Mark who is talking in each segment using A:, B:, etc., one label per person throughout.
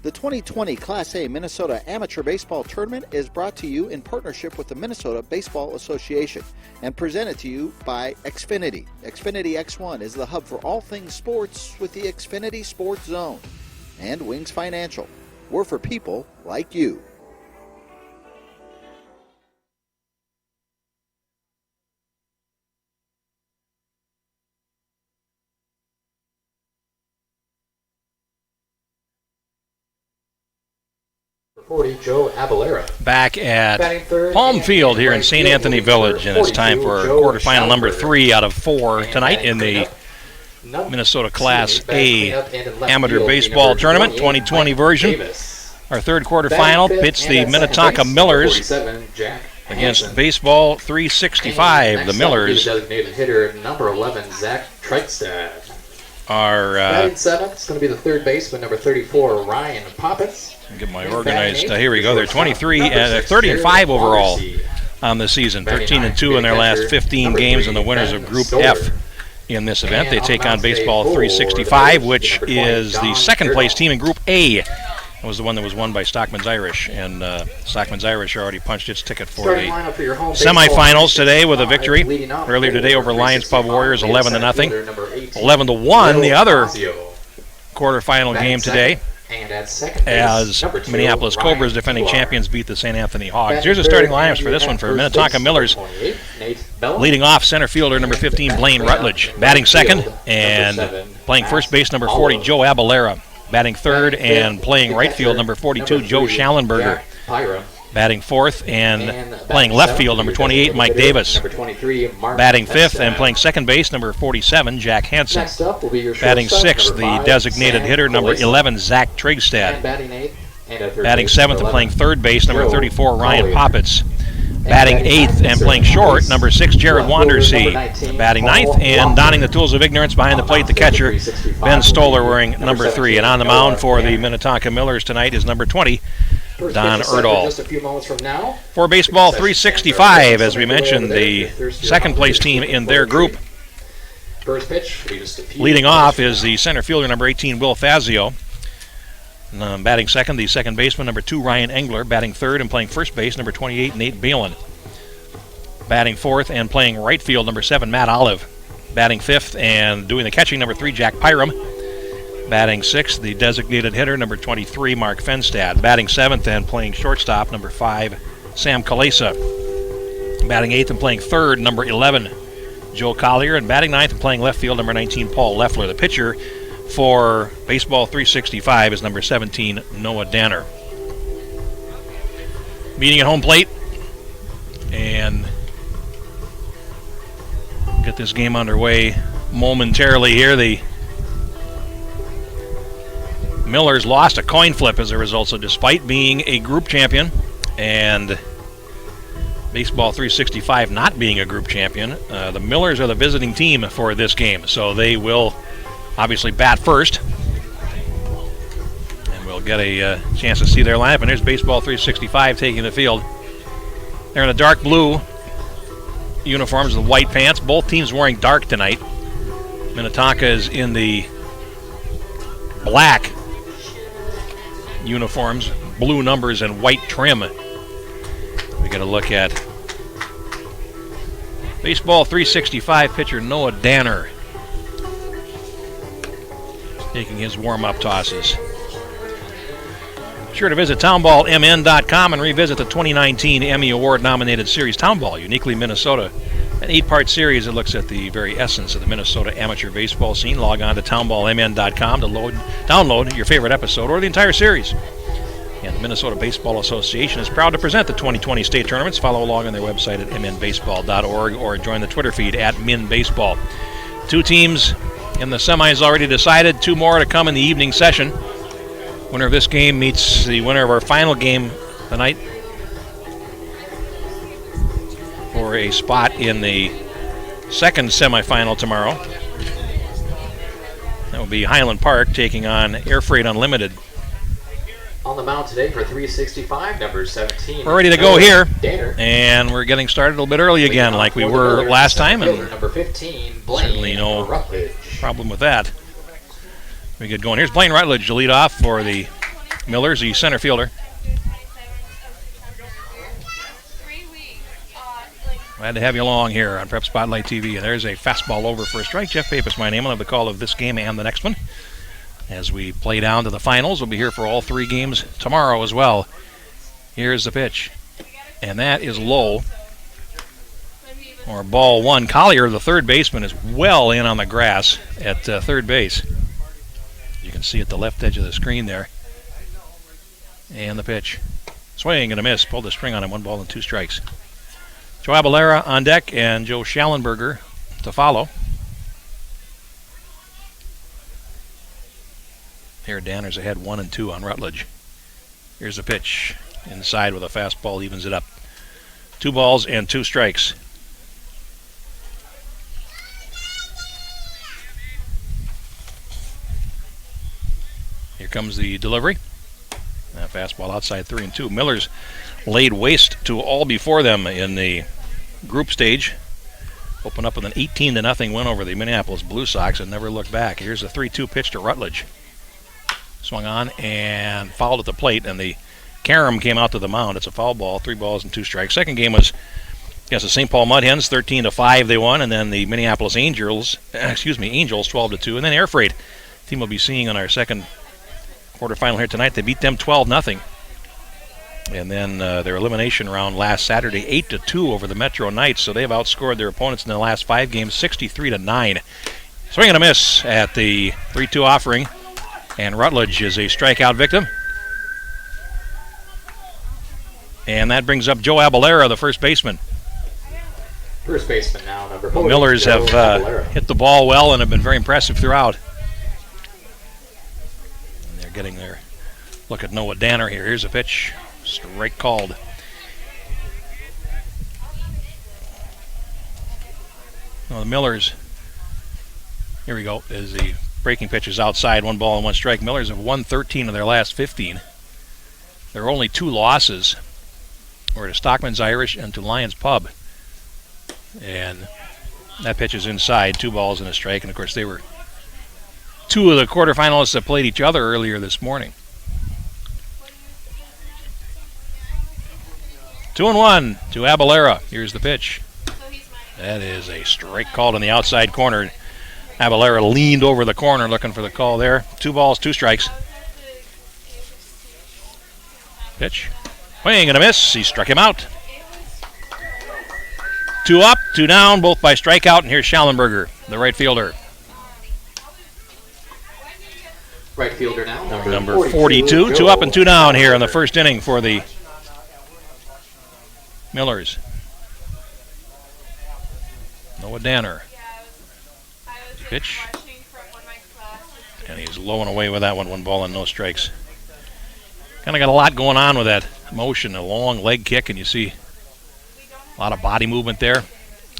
A: The 2020 Class A Minnesota Amateur Baseball Tournament is brought to you in partnership with the Minnesota Baseball Association and presented to you by Xfinity. Xfinity X1 is the hub for all things sports with the Xfinity Sports Zone. And Wings Financial. We're for people like you.
B: Joe Abalera.
C: Back at Palm Field here in St. Anthony Village, and it's time for quarterfinal number 3 out of 4 tonight in the Minnesota Class A Amateur Baseball Tournament 2020 version. Our third quarterfinal pits the Minnetonka Millers against Baseball 365. The Millers
B: designated hitter number 11, Zach Treigstad.
C: are
B: batting seventh, it's going to be the third baseman, number 34, Ryan Poppins.
C: Get my organized. Here we go. They're 23 and 30 and 5 overall on the season. 13 and 2 in their last 15 games, and the winners of Group F in this event. They take on Baseball 365, which is the second place team in Group A. It was the one that was won by Stockman's Irish, and Stockman's Irish already punched its ticket for the semifinals today with a victory earlier today over Lions Pub Warriors 11-0, 11-1. The other quarterfinal game today, as Minneapolis Cobras, defending champions, beat the St. Anthony Hogs. Here's the starting lineups for this one for Minnetonka Millers. Leading off, center fielder number 15, Blaine Rutledge. Batting second and playing first base, number 40, Joe Abalera. Batting third and playing right field, number 42, Joe Schallenberger. Batting fourth and playing left field, number 28, Mike Davis. Batting fifth and playing second base, number 47, Jack Hansen. Batting sixth, the designated hitter, number 11, Zach Treigstad. Batting seventh and playing third base, number 34, Ryan Poppins. Batting eighth and playing short, number 6, Jared Wandersee. Batting ninth and donning the tools of ignorance behind the plate, the catcher, Ben Stoller, wearing number 3. And on the mound for the Minnetonka Millers tonight is number 20, Don Erdahl. For Baseball 365, as we mentioned, the second place team in their group. Leading off is the center fielder, number 18, Will Fazio. Batting second, the second baseman, number 2, Ryan Engler. Batting third and playing first base, number 28, Nate Balin. Batting fourth and playing right field, number 7, Matt Olive. Batting fifth and doing the catching, number 3, Jack Pyram. Batting sixth, the designated hitter, number 23, Mark Fenstad. Batting seventh and playing shortstop, number 5, Sam Kalesa. Batting eighth and playing third, number 11, Joe Collier. And batting ninth and playing left field, number 19, Paul Loeffler. The pitcher for Baseball 365 is number 17, Noah Danner. Meeting at home plate and get this game underway momentarily here. The Millers lost a coin flip as a result, so despite being a group champion and Baseball 365 not being a group champion, the Millers are the visiting team for this game, so they will obviously bat first, and we'll get a chance to see their lineup. And there's Baseball 365 taking the field. They're in the dark blue uniforms with white pants. Both teams wearing dark tonight. Minnetonka is in the black uniforms, blue numbers, and white trim. We get a look at Baseball 365 pitcher Noah Danner taking his warm-up tosses. Sure to visit townballmn.com and revisit the 2019 Emmy Award-nominated series Townball, uniquely Minnesota. An 8-part series that looks at the very essence of the Minnesota amateur baseball scene. Log on to townballmn.com to download your favorite episode or the entire series. And the Minnesota Baseball Association is proud to present the 2020 state tournaments. Follow along on their website at mnbaseball.org or join the Twitter feed at minbaseball. 2 teams in the semis already decided, 2 more to come in the evening session. Winner of this game meets the winner of our final game tonight for a spot in the second semifinal tomorrow. That will be Highland Park taking on Air Freight Unlimited.
B: On the mound today for 365, number 17.
C: We're ready to go here, and we're getting started a little bit early again like we were last time, and
B: number 15,
C: certainly no problem with that. We get going. Here's Blaine Rutledge to lead off for the Millers, the center fielder. Glad to have you along here on Prep Spotlight TV. And there's a fastball over for a strike. Jeff Papis, my name. I'll have the call of this game and the next one. As we play down to the finals, we'll be here for all 3 games tomorrow as well. Here's the pitch. And that is low. Or ball 1. Collier, the third baseman, is well in on the grass at third base. You can see at the left edge of the screen there. And the pitch. Swing and a miss. Pulled the string on him. 1 ball and 2 strikes. Joe Abalera on deck and Joe Schallenberger to follow. Here, Danner's ahead 1-2 on Rutledge. Here's the pitch. Inside with a fastball, evens it up. 2 balls and 2 strikes. Here comes the delivery. That fastball outside 3-2. Millers laid waste to all before them in the group stage. Opened up with an 18-0 win over the Minneapolis Blue Sox and never looked back. Here's a 3-2 pitch to Rutledge. Swung on and fouled at the plate, and the Karam came out to the mound. It's a foul ball, 3 balls and 2 strikes. Second game was against the St. Paul Mud Hens, 13-5 they won, and then the Minneapolis Angels 12-2, and then Air Freight. Team we'll be seeing on our second quarterfinal here tonight. They beat them 12-0. And then their elimination round last Saturday, 8-2 over the Metro Knights. So they've outscored their opponents in the last 5 games, 63-9. Swing and a miss at the 3-2 offering. And Rutledge is a strikeout victim. And that brings up Joe Abalera, the first baseman.
B: First baseman now, number 4.
C: Millers have hit the ball well and have been very impressive throughout. And they're getting their look at Noah Danner here. Here's a pitch. Strike called. Well, the Millers, here we go, as the breaking pitch is outside, 1 ball and 1 strike. Millers have won 13 of their last 15. There are only 2 losses, or to Stockman's Irish and to Lions Pub. And that pitch is inside, 2 balls and a strike. And of course, they were 2 of the quarterfinalists that played each other earlier this morning. 2-1 to Abalera. Here's the pitch. That is a strike called in the outside corner. Abalera leaned over the corner looking for the call there. 2 balls, 2 strikes. Pitch. Swing and a miss. He struck him out. 2 up, 2 down, both by strikeout. And here's Schallenberger, the right fielder.
B: Right fielder now,
C: Number 42. 2 up and 2 down here in the first inning for the Millers. Noah Danner. Pitch. And he's low and away with that one. 1 ball and no strikes. Kind of got a lot going on with that motion. A long leg kick, and you see a lot of body movement there.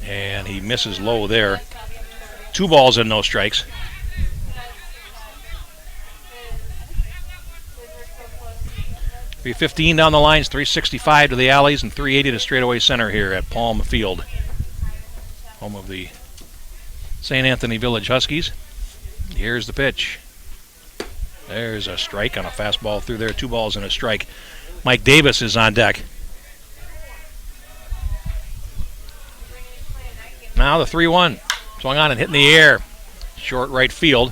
C: And he misses low there. 2 balls and no strikes. .315 down the lines, 365 to the alleys, and 380 to straightaway center here at Palm Field, home of the St. Anthony Village Huskies. Here's the pitch. There's a strike on a fastball through there. 2 balls and a strike. Mike Davis is on deck. Now the 3-1. Swung on and hit in the air. Short right field.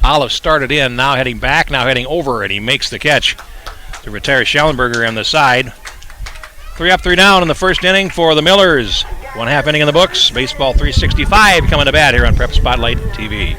C: Olive started in, now heading back, now heading over, and he makes the catch to retire Schallenberger on the side. 3 up, 3 down in the first inning for the Millers. 1/2 inning in the books. Baseball 365 coming to bat here on Prep Spotlight TV.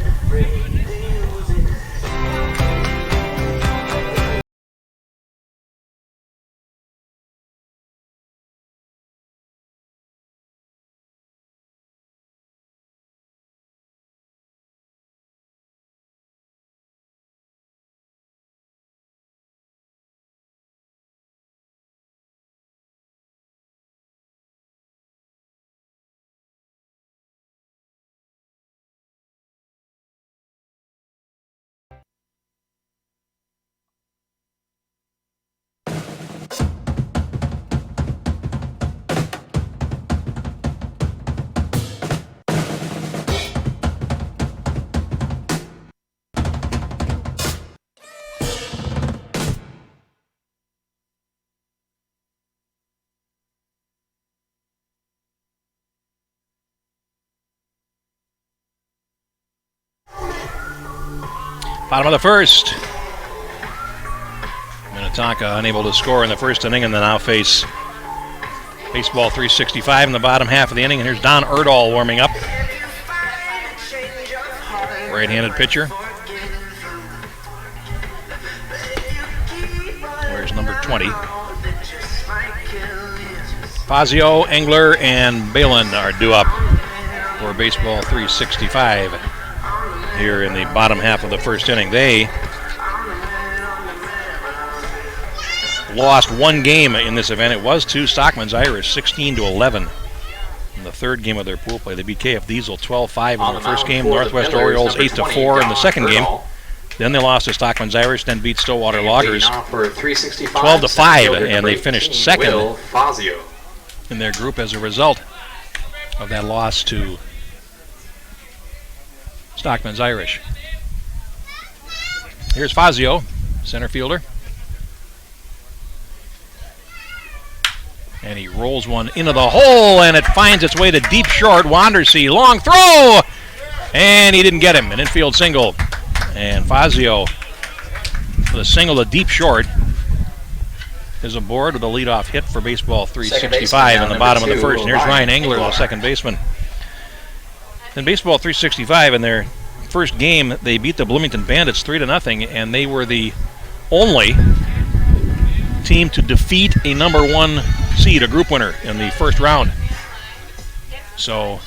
C: Bottom of the first. Minnetonka unable to score in the first inning, and they now face baseball 365 in the bottom half of the inning. And here's Don Erdahl warming up. Right-handed pitcher. Where's number 20? Fazio, Engler, and Balin are due up for baseball 365 here in the bottom half of the first inning. They lost one game in this event. It was to Stockman's Irish, 16-11 in the third game of their pool play. They beat KF Diesel 12-5 in their first game. Northwest Orioles 8-4 in the second game. Then they lost to Stockman's Irish, then beat Stillwater Loggers 12-5, and they finished second in their group as a result of that loss to Stockman's Irish. Here's Fazio, center fielder. And he rolls one into the hole, and it finds its way to deep short. Wandersee, long throw! And he didn't get him. An infield single. And Fazio, with a single to deep short, is aboard with a leadoff hit for baseball 365 in the bottom of the first. And here's Ryan Engler, the second baseman. In baseball 365, in their first game, they beat the Bloomington Bandits 3-0, and they were the only team to defeat a number one seed, a group winner, in the first round. So,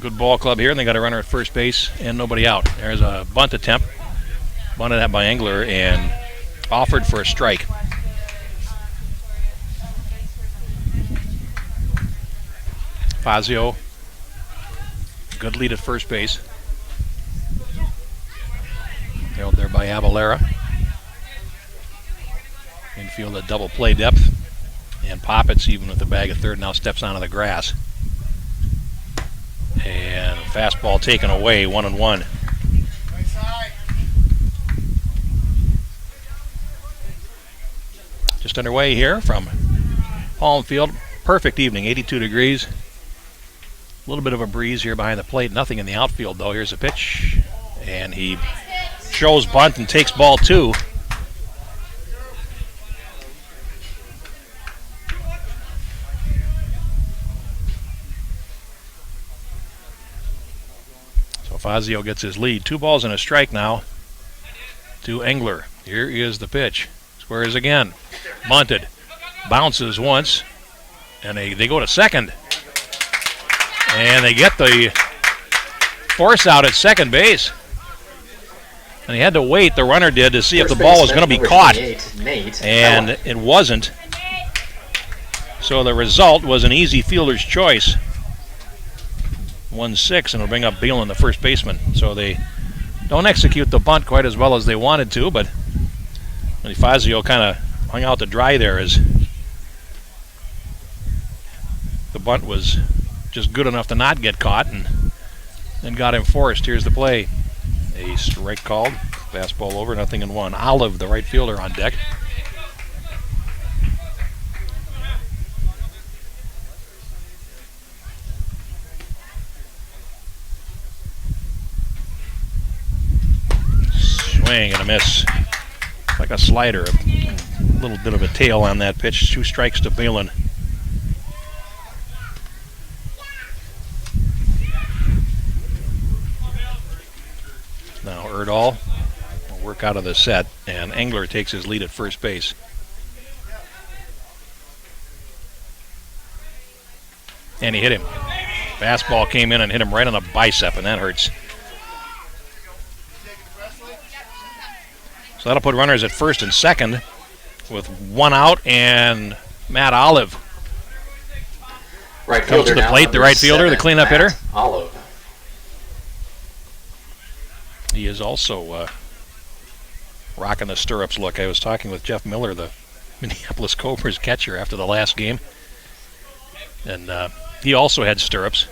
C: good ball club here, and they got a runner at first base and nobody out. There's a bunt attempt, bunted out by Engler and offered for a strike. Fazio, good lead at first base. Held there by Avalera. Infield at double play depth. And Poppets, even with the bag at third, now steps onto the grass. And fastball taken away, 1-1. Just underway here from Palm Field. Perfect evening, 82 degrees. A little bit of a breeze here behind the plate. Nothing in the outfield, though. Here's a pitch. And he shows bunt and takes ball two. So Fazio gets his lead. 2 balls and a strike now to Engler. Here is the pitch. Squares again. Bunted. Bounces once. And they go to second. And they get the force out at second base. And he had to wait, the runner did, to see if the ball was going to be caught. And it wasn't. So the result was an easy fielder's choice. 1-6, and it'll bring up Beelan, the first baseman. So they don't execute the bunt quite as well as they wanted to, but Fazio kind of hung out to dry there as the bunt was just good enough to not get caught and then got him forced. Here's the play. A strike called. Fastball over, 0-1. Olive, the right fielder, on deck. Swing and a miss. Like a slider. A little bit of a tail on that pitch. 2 strikes to Balin. Now Erdahl will work out of the set, and Engler takes his lead at first base. And he hit him. Fastball came in and hit him right on the bicep, and that hurts. So that'll put runners at first and second with 1 out, and Matt Olive comes to the plate, the right fielder, the cleanup hitter.
B: Olive.
C: He is also rocking the stirrups look. I was talking with Jeff Miller, the Minneapolis Cobras catcher, after the last game. And he also had stirrups.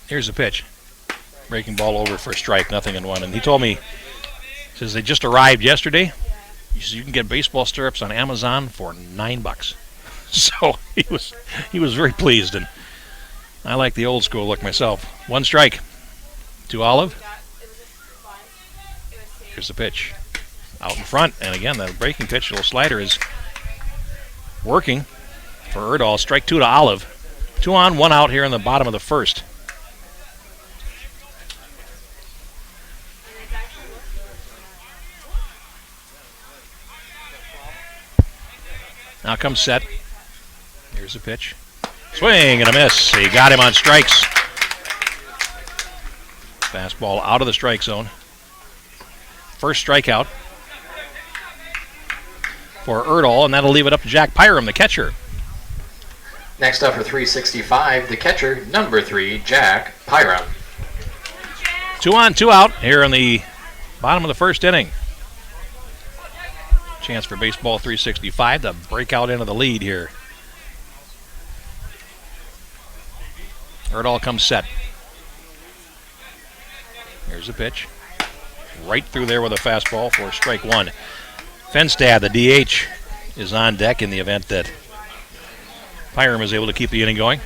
C: Here's the pitch. Breaking ball over for a strike, 0-1. And he told me, he says, they just arrived yesterday. He says, you can get baseball stirrups on Amazon for $9. So he was very pleased. And I like the old school look myself. 1 strike to Olive. Here's the pitch. Out in front, and again, the breaking pitch, little slider is working for Erdahl. Strike 2 to Olive. 2 on, 1 out here in the bottom of the first. Now comes set. Here's the pitch. Swing and a miss. He got him on strikes. Fastball out of the strike zone. First strikeout for Erdahl, and that'll leave it up to Jack Pyram, the catcher.
B: Next up for 365, the catcher, number 3, Jack Pyram.
C: 2 on, 2 out here in the bottom of the first inning. Chance for baseball 365 to break out into the lead here. Erdahl comes set. Here's the pitch. Right through there with a fastball for strike 1. Fenstad, the DH, is on deck in the event that Pyram is able to keep the inning going.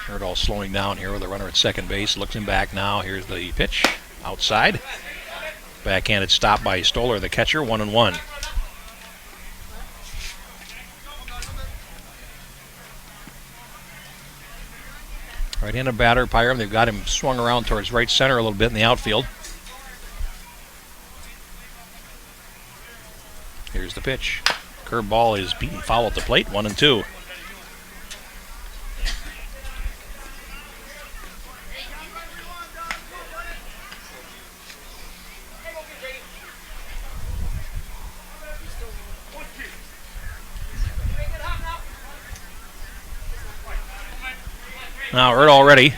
C: Erdahl slowing down here with a runner at second base. Looks him back now. Here's the pitch. Outside. Backhanded stop by Stoller, the catcher. 1-1. Right-handed batter, Pyram. They've got him swung around towards right center a little bit in the outfield. Here's the pitch. Curveball is beaten foul at the plate. 1-2. Now Erdahl ready.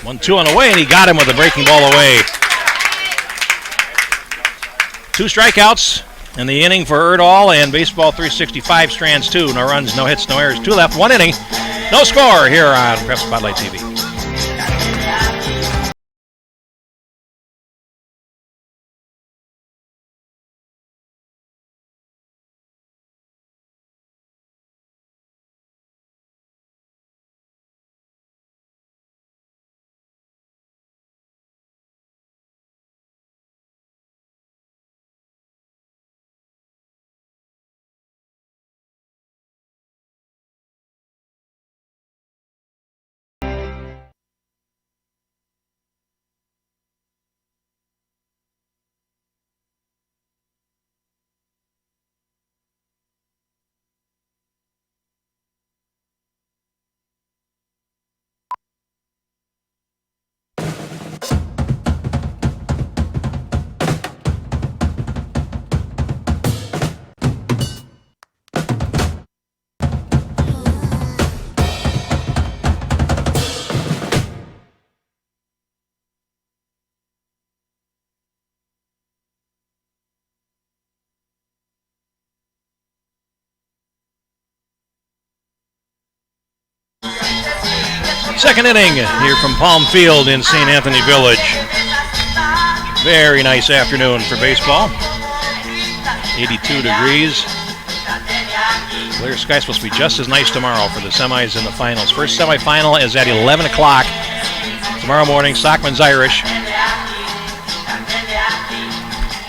C: 1-2 on the way, and he got him with the breaking ball away. 2 strikeouts in the inning for Erdahl, and baseball 365 strands 2. No runs, no hits, no errors. 2 left, 1 inning. No score here on Prep Spotlight TV. Second inning here from Palm Field in St. Anthony Village. Very nice afternoon for baseball. 82 degrees. Clear sky supposed to be just as nice tomorrow for the semis and the finals. First semifinal is at 11 o'clock tomorrow morning. Stockman's Irish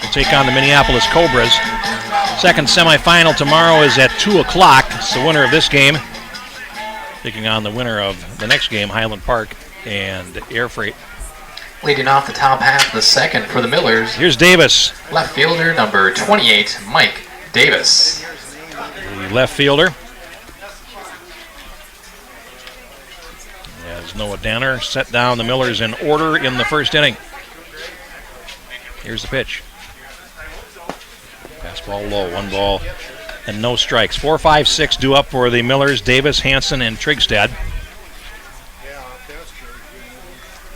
C: will take on the Minneapolis Cobras. Second semifinal tomorrow is at 2 o'clock. It's the winner of this game taking on the winner of the next game, Highland Park and Air Freight.
B: Leading off the top half of the second for the Millers.
C: Here's Davis.
B: Left fielder number 28, Mike Davis.
C: The left fielder. As Noah Danner set down the Millers in order in the first inning. Here's the pitch. Fastball low, 1 ball and no strikes. 4, 5, 6 due up for the Millers, Davis, Hansen, and Trigstad.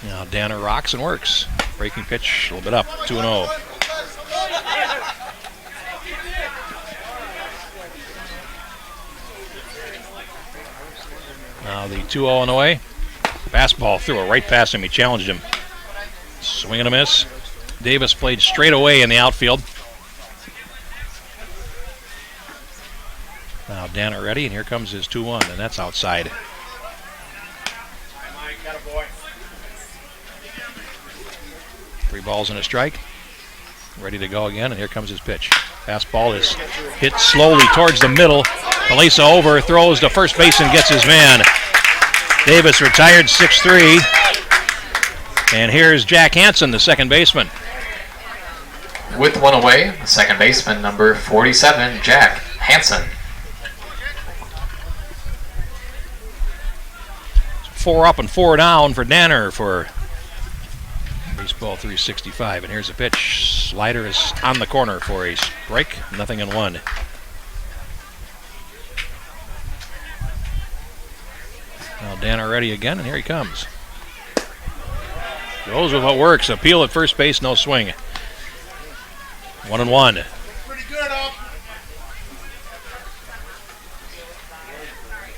C: Now Danner rocks and works. Breaking pitch, a little bit up, 2-0. Now the 2-0 on the way. Fastball threw it right past him. He challenged him. Swing and a miss. Davis played straight away in the outfield. Now Danner ready, and here comes his 2-1, and that's outside. Three balls and a strike. Ready to go again, and here comes his pitch. Fastball is hit slowly towards the middle. Kalisa over, throws to first base and gets his man. Davis retired 6-3. And here's Jack Hansen, the second baseman.
B: With one away, the second baseman, number 47, Jack Hansen.
C: 4 up and 4 down for Danner for baseball 365. And here's a pitch. Slider is on the corner for a strike. 0-1. Now Danner ready again, and here he comes. Goes with what works. Appeal at first base, no swing. 1-1.
D: Pretty good, up.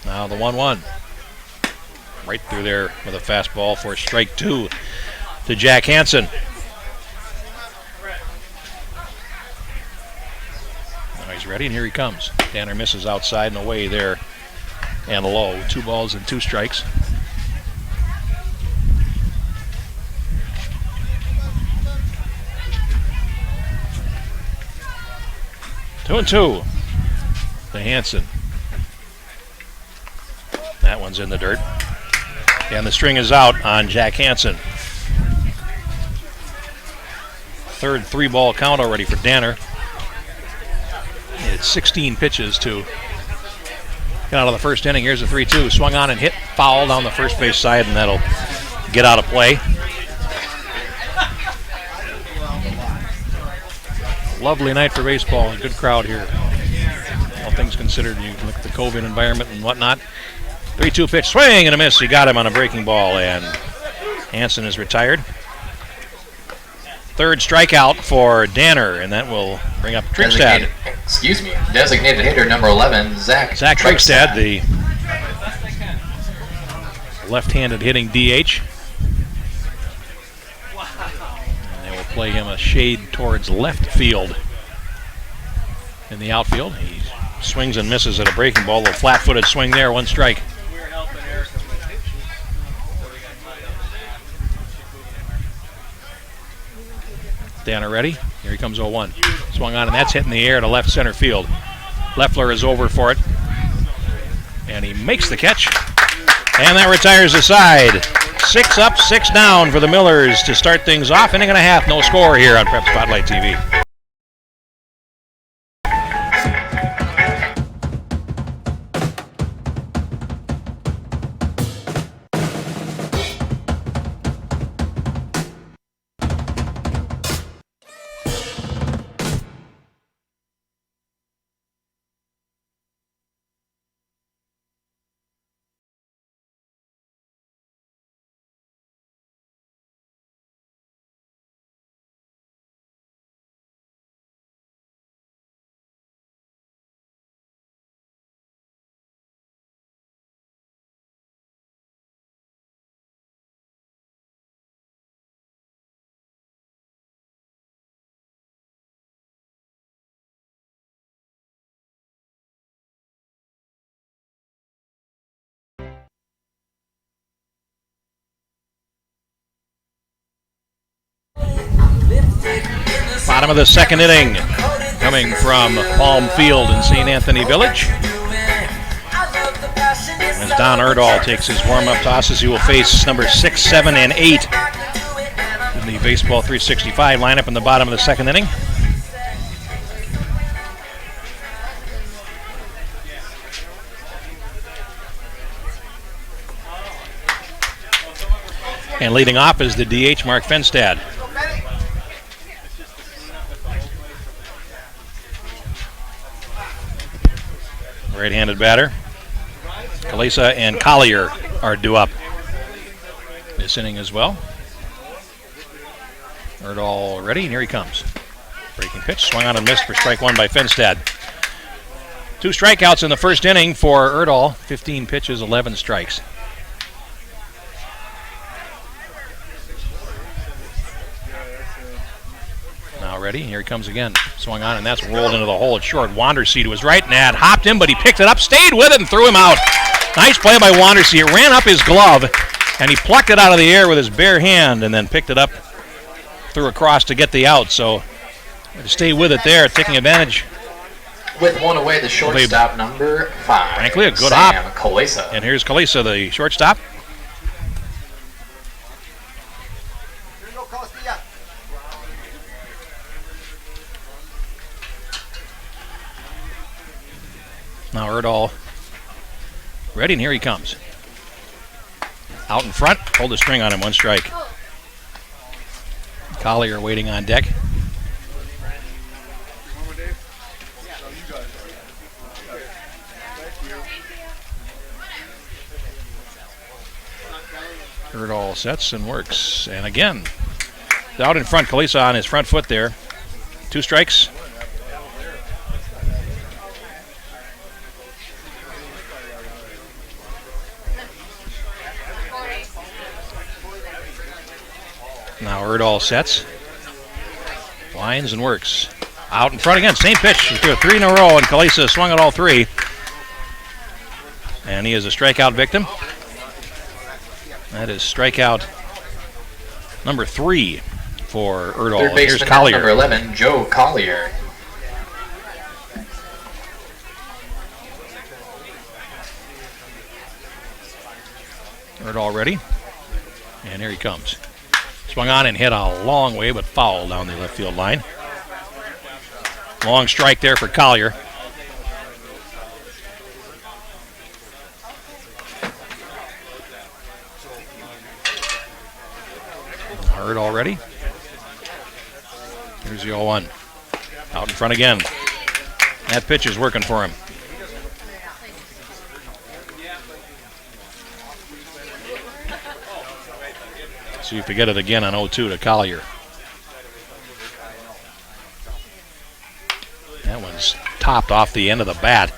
C: Now the 1-1. Right through there with a fastball for strike 2 to Jack Hansen. Now he's ready, and here he comes. Danner misses outside and away there and low. 2 balls and 2 strikes. Two and 2 to Hansen. That one's in the dirt. And the string is out on Jack Hansen. Third 3-ball count already for Danner. It's 16 pitches to get out of the first inning. Here's a 3-2. Swung on and hit, foul down the first base side, and that'll get out of play. Lovely night for baseball. Good crowd here. All things considered, you look at the COVID environment and whatnot. 3-2 pitch, swing and a miss. He got him on a breaking ball, and Hansen is retired. Third strikeout for Danner, and that will bring up Trickstad.
B: Designated hitter number 11, Zach
C: Trickstad, the left-handed hitting DH. And they will play him a shade towards left field in the outfield. He swings and misses at a breaking ball. A little flat-footed swing there, 1 strike. Danner ready. Here he comes 0-1. Swung on, and that's hit in the air to left center field. Loeffler is over for it. And he makes the catch. And that retires the side. 6 up, 6 down for the Millers to start things off. Inning and a half, no score here on Prep Spotlight TV. Bottom of the second inning, coming from Palm Field in St. Anthony Village. As Don Erdahl takes his warm-up tosses, he will face number 6, 7, and 8 in the Baseball 365 lineup in the bottom of the second inning. And leading off is the DH, Mark Fenstad. Right-handed batter. Kalisa and Collier are due up this inning as well. Erdahl ready, and here he comes. Breaking pitch, swung on and missed for strike 1 by Fenstad. 2 strikeouts in the first inning for Erdahl. 15 pitches, 11 strikes. Now Now ready, here he comes again. Swung on, and that's rolled into the hole. It's short. Wandersee to his right, and that hopped him, but he picked it up, stayed with it, and threw him out. Nice play by Wandersee. It ran up his glove, and he plucked it out of the air with his bare hand, and then picked it up, threw across to get the out. So to stay with it there, taking advantage.
B: With one away, the shortstop, number 5.
C: Frankly, a good
B: Sam
C: hop.
B: Kalesa.
C: And here's Kalesa, the shortstop. Now Erdahl ready, and here he comes. Out in front, hold the string on him, 1 strike. Collier waiting on deck. Erdahl sets and works. And again, out in front, Kalesa on his front foot there. 2 strikes. Now Erdahl sets, winds and works. Out in front again, same pitch. He threw 3 in a row, and Kalesa swung at all 3. And he is a strikeout victim. That is strikeout number 3 for Erdahl.
B: Third baseman,
C: here's Collier.
B: number 11, Joe Collier.
C: Erdahl ready, and here he comes. Swung on and hit a long way, but foul down the left field line. Long strike there for Collier. Erdahl ready. Here's the 0-1. Out in front again. That pitch is working for him. See if we get it again on 0-2 to Collier. That one's topped off the end of the bat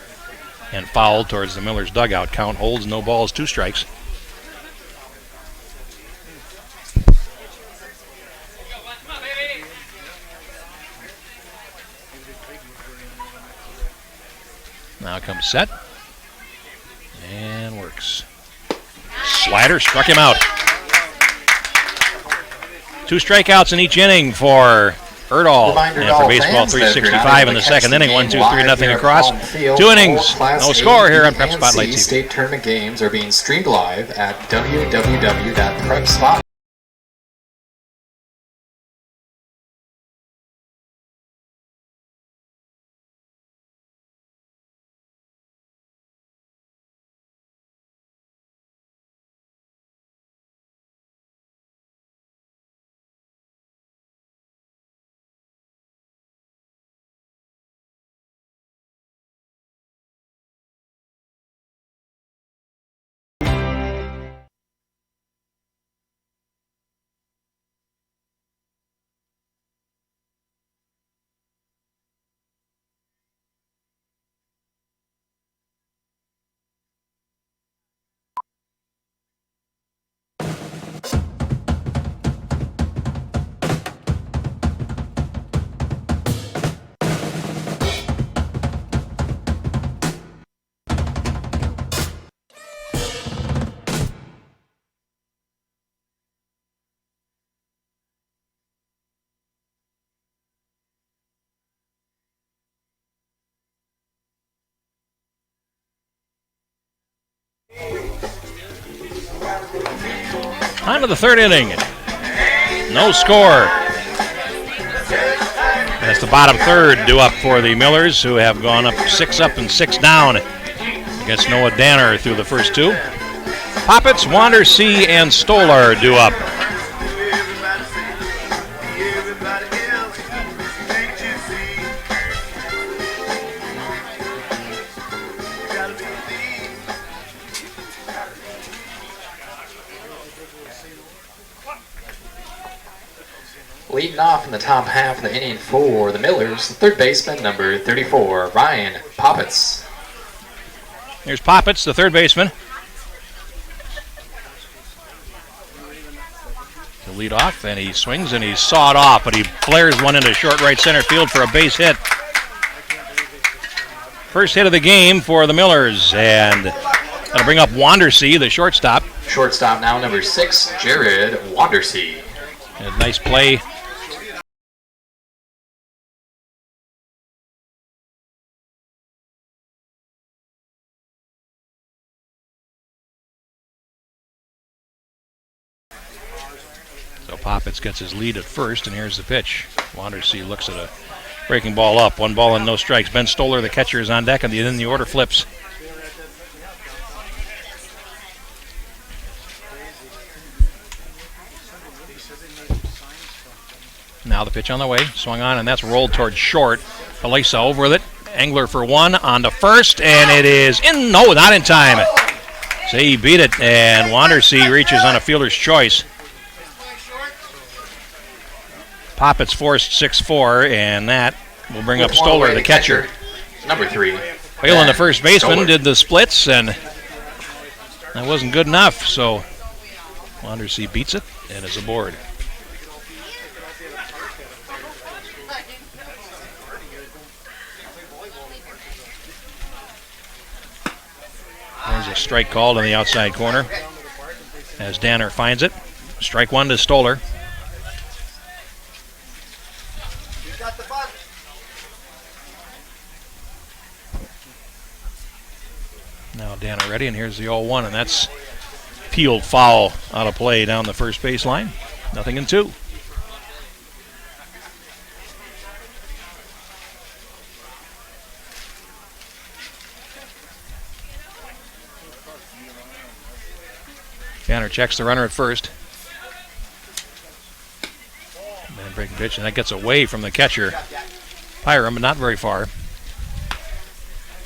C: and fouled towards the Millers dugout. Count holds, no balls, 2 strikes. Now comes set and works. Slider struck him out. 2 strikeouts in each inning for Erdahl. And for baseball, 365 in the second inning. 1-2-3-0 across. 2 innings. No score here on Prep Spotlight TV.
B: State tournament games are being streamed live at www.prepspot.
C: On to the 3rd inning. No score. That's the bottom 3rd due up for the Millers, who have gone up 6 up and 6 down against Noah Danner through the first 2. Poppets, Wandersee, and Stolar due up.
B: Leading off in the top half of the inning for the Millers, the 3rd baseman, number 34, Ryan Poppets.
C: Here's Poppets, the 3rd baseman. to lead off, and he swings and he's sawed off, but he flares one into short right center field for a base hit. First hit of the game for the Millers, and that'll bring up Wandersee, the shortstop.
B: Shortstop now, number 6, Jared Wandersee.
C: A nice play. So Poppets gets his lead at first, and here's the pitch. Wandersee looks at a breaking ball up. 1 ball and no strikes. Ben Stoller, the catcher, is on deck, and then the order flips. Now the pitch on the way. Swung on, and that's rolled towards short. Palisa over with it. Angler for 1 on to first, and it is in. No, not in time. So he beat it, and Wandersee reaches on a fielder's choice. Poppets forced 6-4, and that will bring up Stoller, the catcher.
B: Number 3.
C: Whalen, the first baseman, did the splits, and that wasn't good enough, so Wandersee beats it and is aboard. There's a strike called in the outside corner as Danner finds it. Strike 1 to Stoller. Now Danner ready, and here's the 0-1, and that's peeled foul out of play down the first base line. 0-2. Danner checks the runner at first. And then breaking pitch, and that gets away from the catcher. Pyram, but not very far.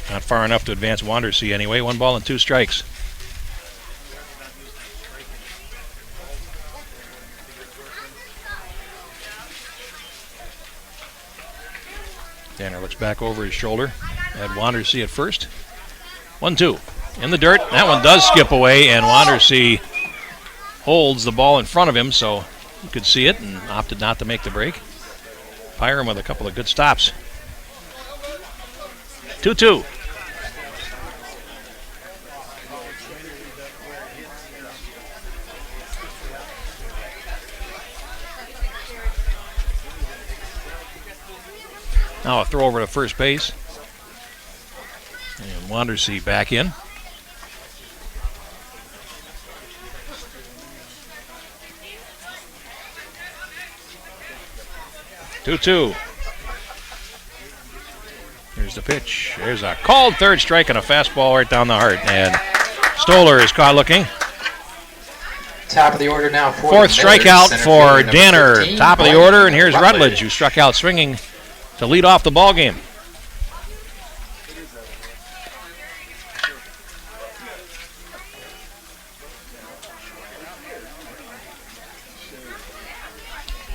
C: Not far enough to advance Wandersee anyway. 1 ball and 2 strikes. Danner looks back over his shoulder at Wandersee at first. 1-2. In the dirt. That one does skip away, and Wandersee holds the ball in front of him, so you could see it and opted not to make the break. Pyram with a couple of good stops. 2-2. Now a throw over to first base. And Wandersee back in. Two. Here's the pitch. There's a called third strike and a fastball right down the heart. And Stoller is caught looking.
B: Top of the order now for
C: fourth strikeout for Danner. 15, top of the order, and here's Rutledge, who struck out swinging to lead off the ball game.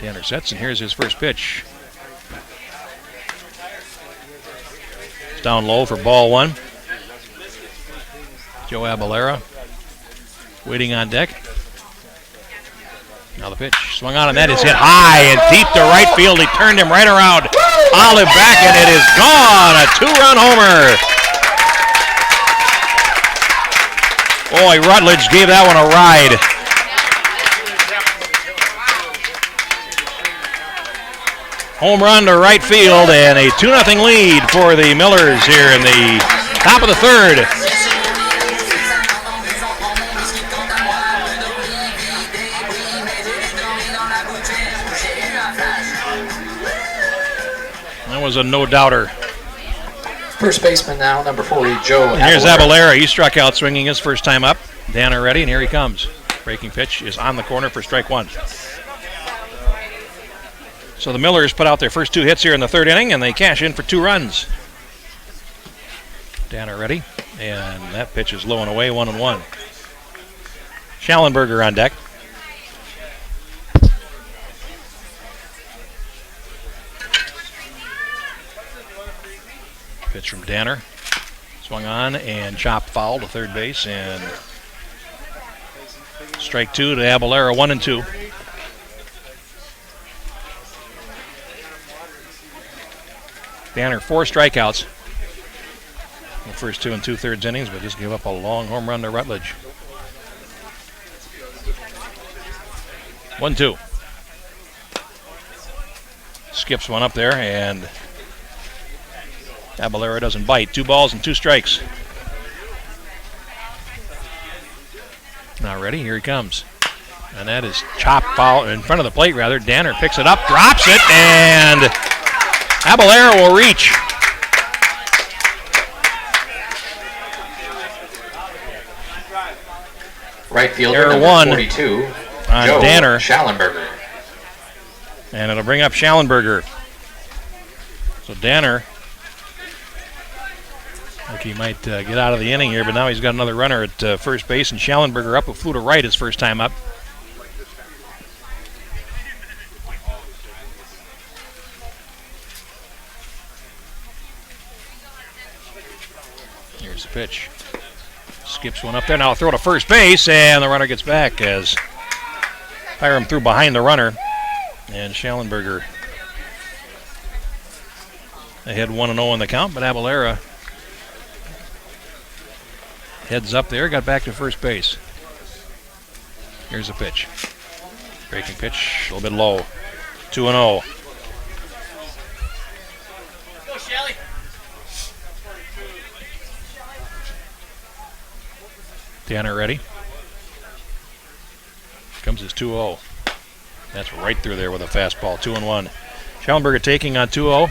C: Danner sets, and here's his first pitch. It's down low for ball 1. Joe Abalera waiting on deck. Now the pitch swung on, and that is hit high and deep to right field. He turned him right around. Olive back, and it is gone. A 2-run homer. Boy, Rutledge gave that one a ride. Home run to right field, and a 2-0 lead for the Millers here in the top of the third. That was a no-doubter.
B: First baseman now, number 40, Joe Abalera.
C: Here's Abalera. He struck out swinging his first time up. Danner ready, and here he comes. Breaking pitch is on the corner for strike 1. So the Millers put out their first 2 hits here in the third inning, and they cash in for 2 runs. Danner ready, and that pitch is low and away, 1-1. Schallenberger on deck. Pitch from Danner. Swung on and chopped foul to third base, and strike 2 to Abalera, 1-2. Danner, 4 strikeouts in the first 2 2/3 innings, but just gave up a long home run to Rutledge. 1-2. Skips one up there, and Caballero doesn't bite. 2 balls and 2 strikes. Now ready, here he comes. And that is chopped foul in front of the plate, rather. Danner picks it up, drops it, and Caballero will reach.
B: Right fielder,
C: Error
B: number
C: 1
B: 42,
C: on
B: Joe
C: Danner.
B: Schallenberger.
C: And it'll bring up Schallenberger. So Danner, like he might get out of the inning here, but now he's got another runner at first base, and Schallenberger up, who flew to right his first time up. Here's the pitch. Skips one up there. Now throw to first base, and the runner gets back as Hiram threw behind the runner. And Schallenberger ahead 1-0 in the count, but Abalera heads up there, got back to first base. Here's the pitch. Breaking pitch, a little bit low. 2-0.
D: Go, Shelly.
C: Danner ready. Comes his 2-0. That's right through there with a fastball. 2-1. Schallenberger taking on 2-0.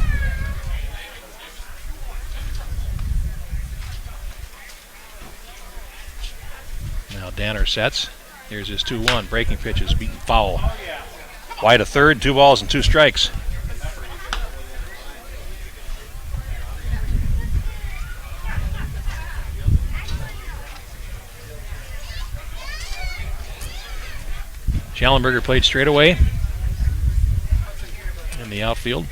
C: Now Danner sets. Here's his 2-1. Breaking pitch is beaten foul. Wide of third, 2 balls and 2 strikes. Schallenberger played straight away in the outfield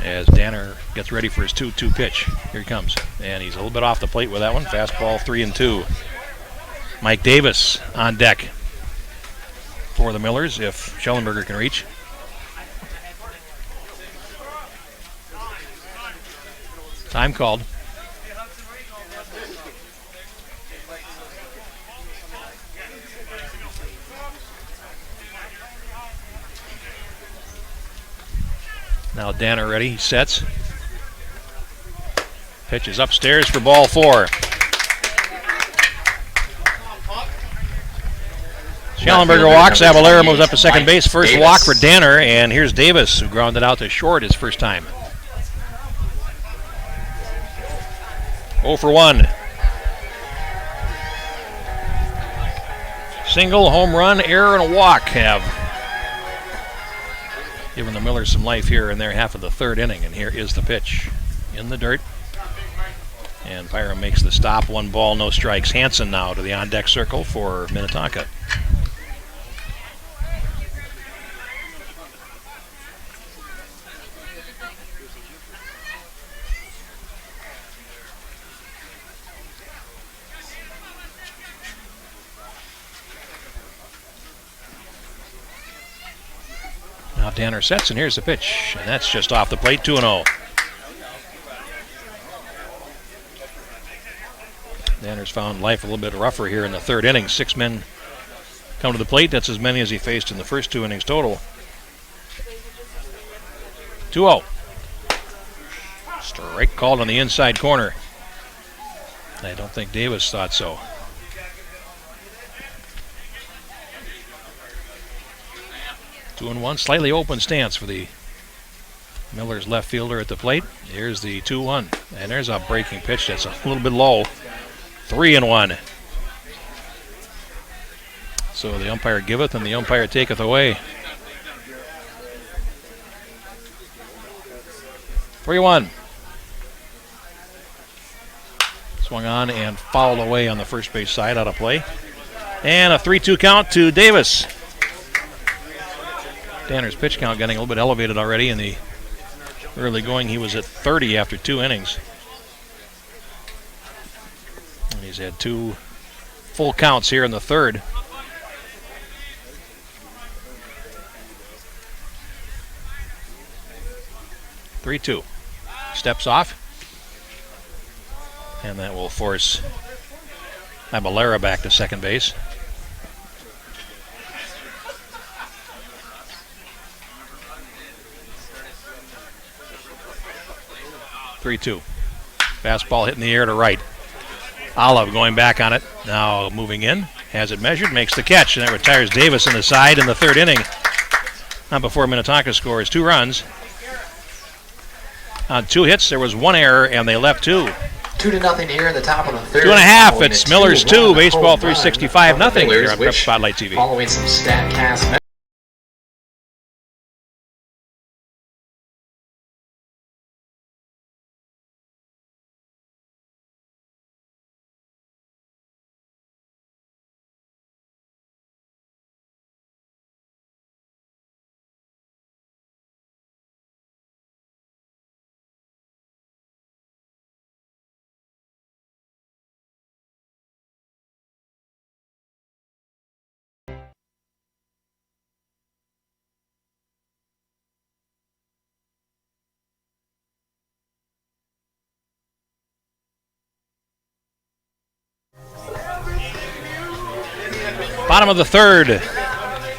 C: as Danner gets ready for his 2-2 pitch. Here he comes, and he's a little bit off the plate with that one. Fastball 3-2. Mike Davis on deck for the Millers if Schallenberger can reach. Time called. Now Danner ready, he sets. Pitch is upstairs for ball 4. Schallenberger walks, Abalera moves up to second base. First walk for Danner, and here's Davis, who grounded out to short his first time. 0 for 1. Single, home run, error, and a walk have giving the Millers some life here in their half of the third inning. And here is the pitch in the dirt. And Byram makes the stop. 1 ball, no strikes. Hansen now to the on-deck circle for Minnetonka. Now Danner sets, and here's the pitch. And that's just off the plate, 2-0. Danner's found life a little bit rougher here in the third inning. 6 men come to the plate. That's as many as he faced in the first 2 innings total. 2-0. Strike called on the inside corner. I don't think Davis thought so. Two and one, slightly open stance for the Millers left fielder at the plate. Here's the 2-1, and there's a breaking pitch that's a little bit low. 3-1. So the umpire giveth and the umpire taketh away. 3-1. Swung on and fouled away on the first base side, out of play. And a 3-2 count to Davis. Danner's pitch count getting a little bit elevated already in the early going. He was at 30 after 2 innings. And he's had 2 full counts here in the third. 3-2. Steps off. And that will force Abalera back to second base. Three-two. Fastball hitting the air to right. Olive going back on it. Now moving in. Has it measured. Makes the catch. And that retires Davis in the side in the third inning. Not before Minnetonka scores 2 runs. On 2 hits, there was 1 error, and they left 2.
B: 2-0 here in the top of the third.
C: 2.5. It's Millers 2, Baseball 365 nothing here on Prep Spotlight TV.
B: Following some StatCast.
C: Bottom of the third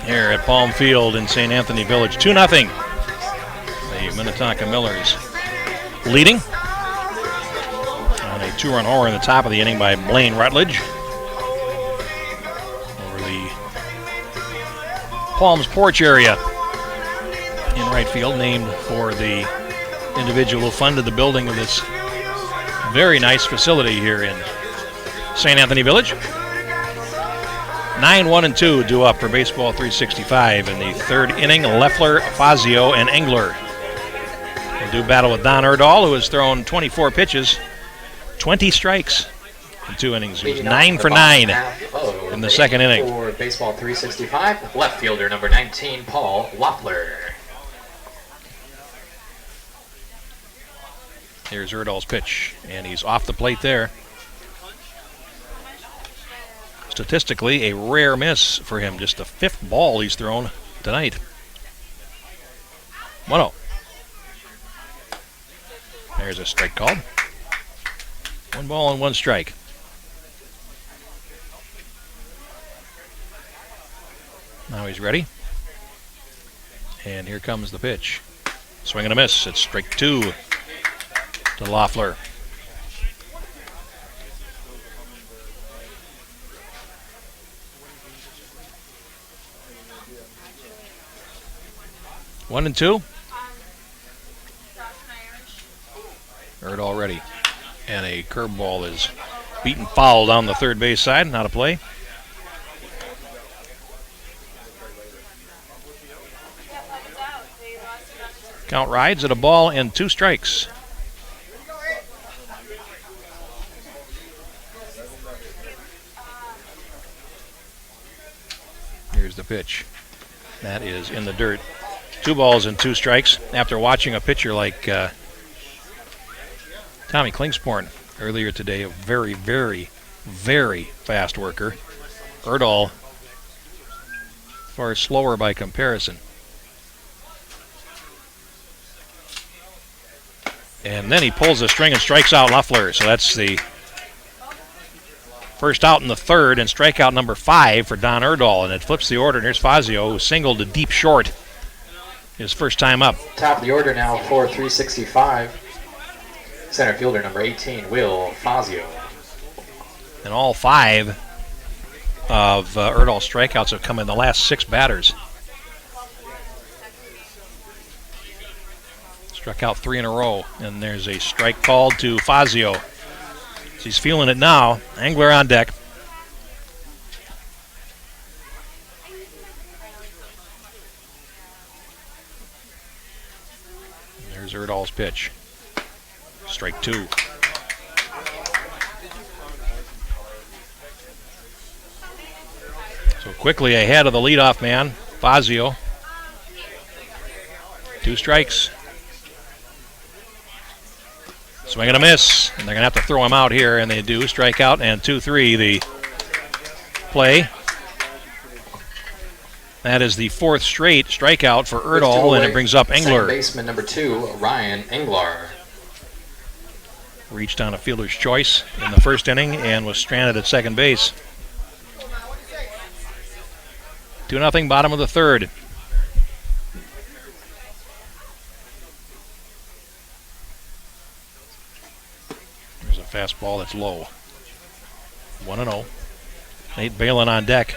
C: here at Palm Field in St. Anthony Village. 2-0. The Minnetonka Millers leading on a 2-run homer in the top of the inning by Blaine Rutledge over the Palms porch area in right field, named for the individual who funded the building of this very nice facility here in St. Anthony Village. 9-1-2 due up for Baseball 365 in the third inning. Leffler, Fazio, and Engler will do battle with Don Erdahl, who has thrown 24 pitches, 20 strikes in 2 innings. He was 9 for 9 in the second inning.
B: For Baseball 365, left fielder number 19, Paul Waffler.
C: Here's Erdahl's pitch, and he's off the plate there. Statistically, a rare miss for him. Just the 5th ball he's thrown tonight. 1-0. There's a strike called. 1 ball and 1 strike. Now he's ready. And here comes the pitch. Swing and a miss. It's strike 2 to Loeffler. One and 2. Erdahl ready. And a curveball is beaten foul down the third base side. Not a play. Count rides at a ball and 2 strikes. Here's the pitch. That is in the dirt. 2 balls and 2 strikes. After watching a pitcher like Tommy Klingsporn earlier today, a very, very, very fast worker. Erdahl far slower by comparison. And then he pulls the string and strikes out Loeffler. So that's the first out in the third and strikeout number 5 for Don Erdahl. And it flips the order. And here's Fazio, who singled to deep short his first time up.
B: Top of the order now for 365. Center fielder number 18, Will Fazio.
C: And all 5 of Erdahl's strikeouts have come in the last 6 batters. Struck out 3 in a row. And there's a strike called to Fazio. So he's feeling it now. Engler on deck. There's Erdahl's pitch. Strike 2. So quickly ahead of the leadoff man, Fazio. 2 strikes. Swing and a miss. And they're going to have to throw him out here, and they do. Strikeout and 2-3 the play. That is the 4th straight strikeout for Erdahl, and it brings up Engler.
B: Second baseman number 2, Ryan Engler.
C: Reached on a fielder's choice in the first inning and was stranded at second base. 2-0, bottom of the 3rd. There's a fastball that's low. 1-0. Nate Balin on deck.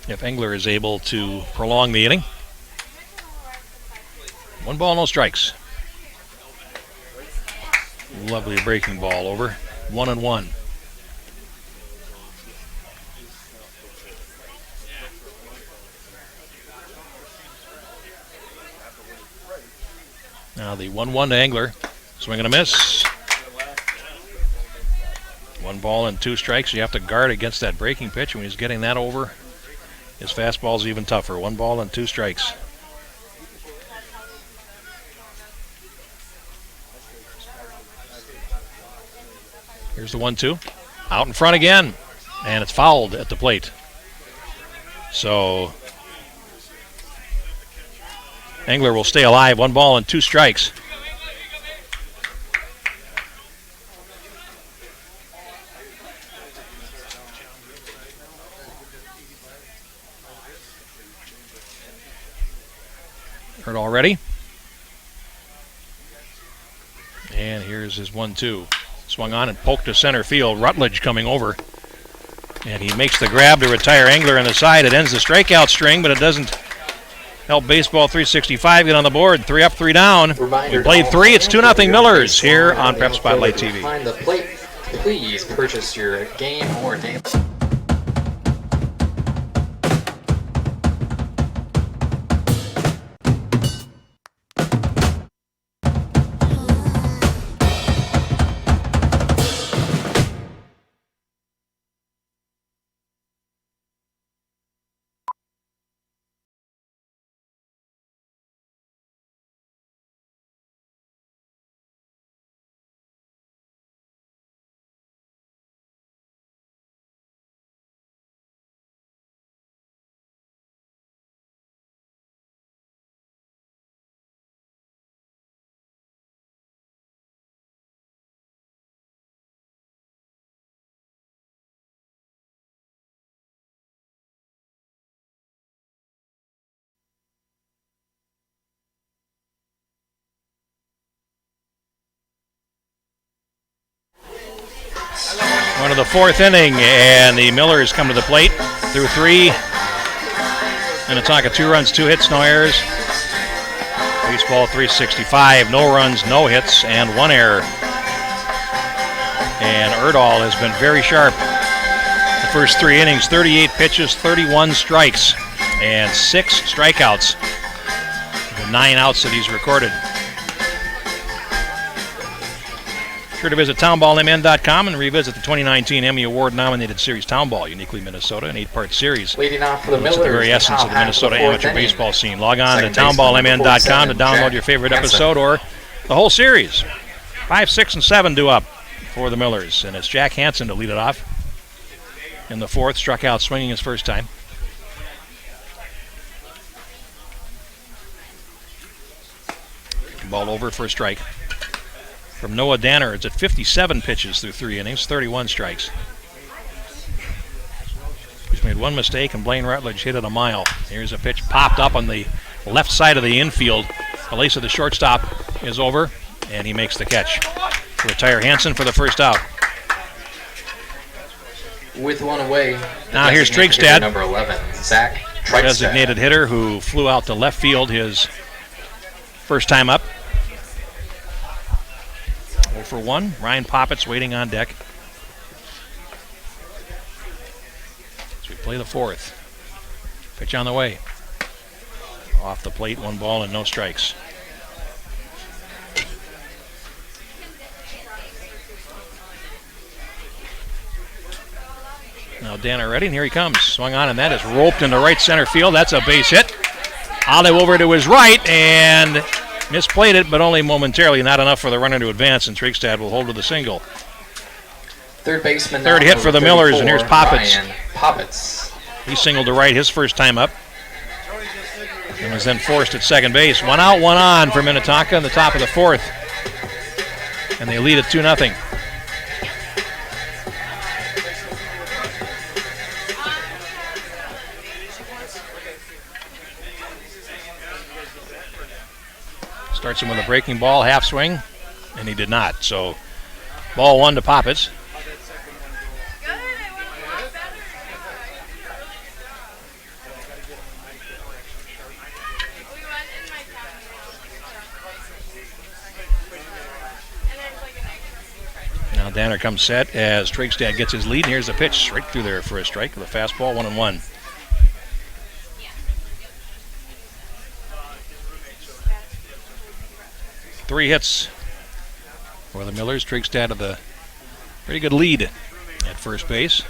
C: If Engler is able to prolong the inning. 1 ball, no strikes. Lovely breaking ball over. 1-1. Now the 1-1 to Engler. Swing and a miss. 1 ball and 2 strikes. You have to guard against that breaking pitch. When he's getting that over, his fastball's even tougher. 1 ball and 2 strikes. Here's the 1-2. Out in front again. And it's fouled at the plate. So Engler will stay alive. 1 ball and 2 strikes. Erdahl ready. And here's his 1-2. Swung on and poked to center field. Rutledge coming over. And he makes the grab to retire Engler on the side. It ends the strikeout string, but it doesn't help Baseball 365 get on the board. 3 up, 3 down. We played 3. It's 2-0 Millers here on Prep Spotlight TV.
B: Behind the plate, please purchase your game or day.
C: One of the 4th inning, and the Millers come to the plate through 3. Minnetonka 2 runs, 2 hits, no errors. Baseball 365, no runs, no hits, and 1 error. And Erdahl has been very sharp. The first 3 innings, 38 pitches, 31 strikes, and 6 strikeouts. The 9 outs that he's recorded. Sure to visit townballmn.com and revisit the 2019 Emmy Award-nominated series Townball, uniquely Minnesota, an 8-part series.
B: Leading off for the Millers,
C: the very essence of the Minnesota amateur baseball scene. Log on to townballmn.com to download your favorite episode or the whole series. 5, 6, and 7 due up for the Millers, and it's Jack Hansen to lead it off. In the 4th, struck out swinging his first time. Ball over for a strike. From Noah Danner, it's at 57 pitches through 3 innings, 31 strikes. He's made 1 mistake, and Blaine Rutledge hit it a mile. Here's a pitch popped up on the left side of the infield. Alisa, the shortstop, is over, and he makes the catch to retire Hansen for the first out.
B: With 1 away.
C: Now here's Trigstad,
B: number 11, Zach Trigstad.
C: Designated hitter who flew out to left field his first time up. 0 for 1. Ryan Poppets waiting on deck. As we play the 4th. Pitch on the way. Off the plate, 1 ball and no strikes. Now Danner ready, and here he comes. Swung on, and that is roped into right center field. That's a base hit. Olive over to his right, and misplayed it, but only momentarily. Not enough for the runner to advance, and Trigstad will hold with a single.
B: Third baseman.
C: Third hit for the Millers, and here's Poppets.
B: Ryan Poppets.
C: He singled to right his first time up and was then forced at second base. 1 out, 1 on for Minnetonka in the top of the 4th. And they lead at 2-0. Starts him with a breaking ball, half swing, and he did not. So ball 1 to Poppets. Now Danner comes set as Trigstad gets his lead, and here's the pitch straight through there for a strike with a fastball, 1-1. Three hits for the Millers. Trigstad with a pretty good lead at first base.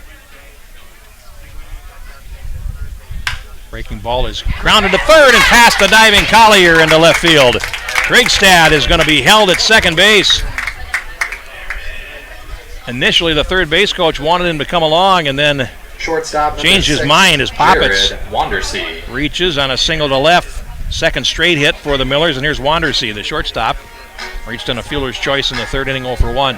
C: Breaking ball is grounded to third and past the diving Collier into left field. Trigstad is going to be held at second base. Initially, the third base coach wanted him to come along and then
B: shortstop
C: changed his mind as Poppets
B: reaches
C: on a single to left. Second straight hit for the Millers, and here's Wandersee, the shortstop. Reached on a fielder's choice in the third inning, 0 for 1.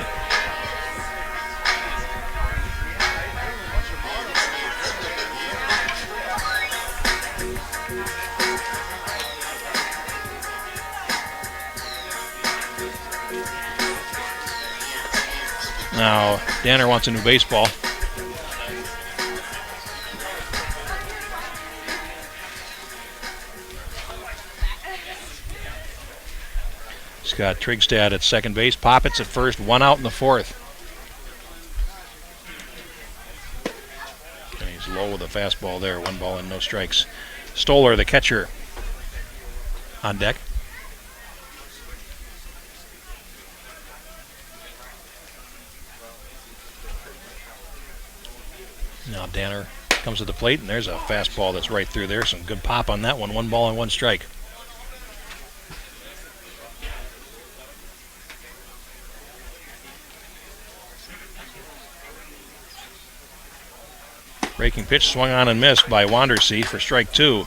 C: Now, Danner wants a new baseball. He's got Trigstad at second base, Poppets at first, 1 out in the 4th. And he's low with a fastball there, 1 ball and no strikes. Stoller, the catcher, on deck. Now Danner comes to the plate, and there's a fastball that's right through there. Some good pop on that one. 1 ball and 1 strike. Breaking pitch swung on and missed by Wandersee for strike 2.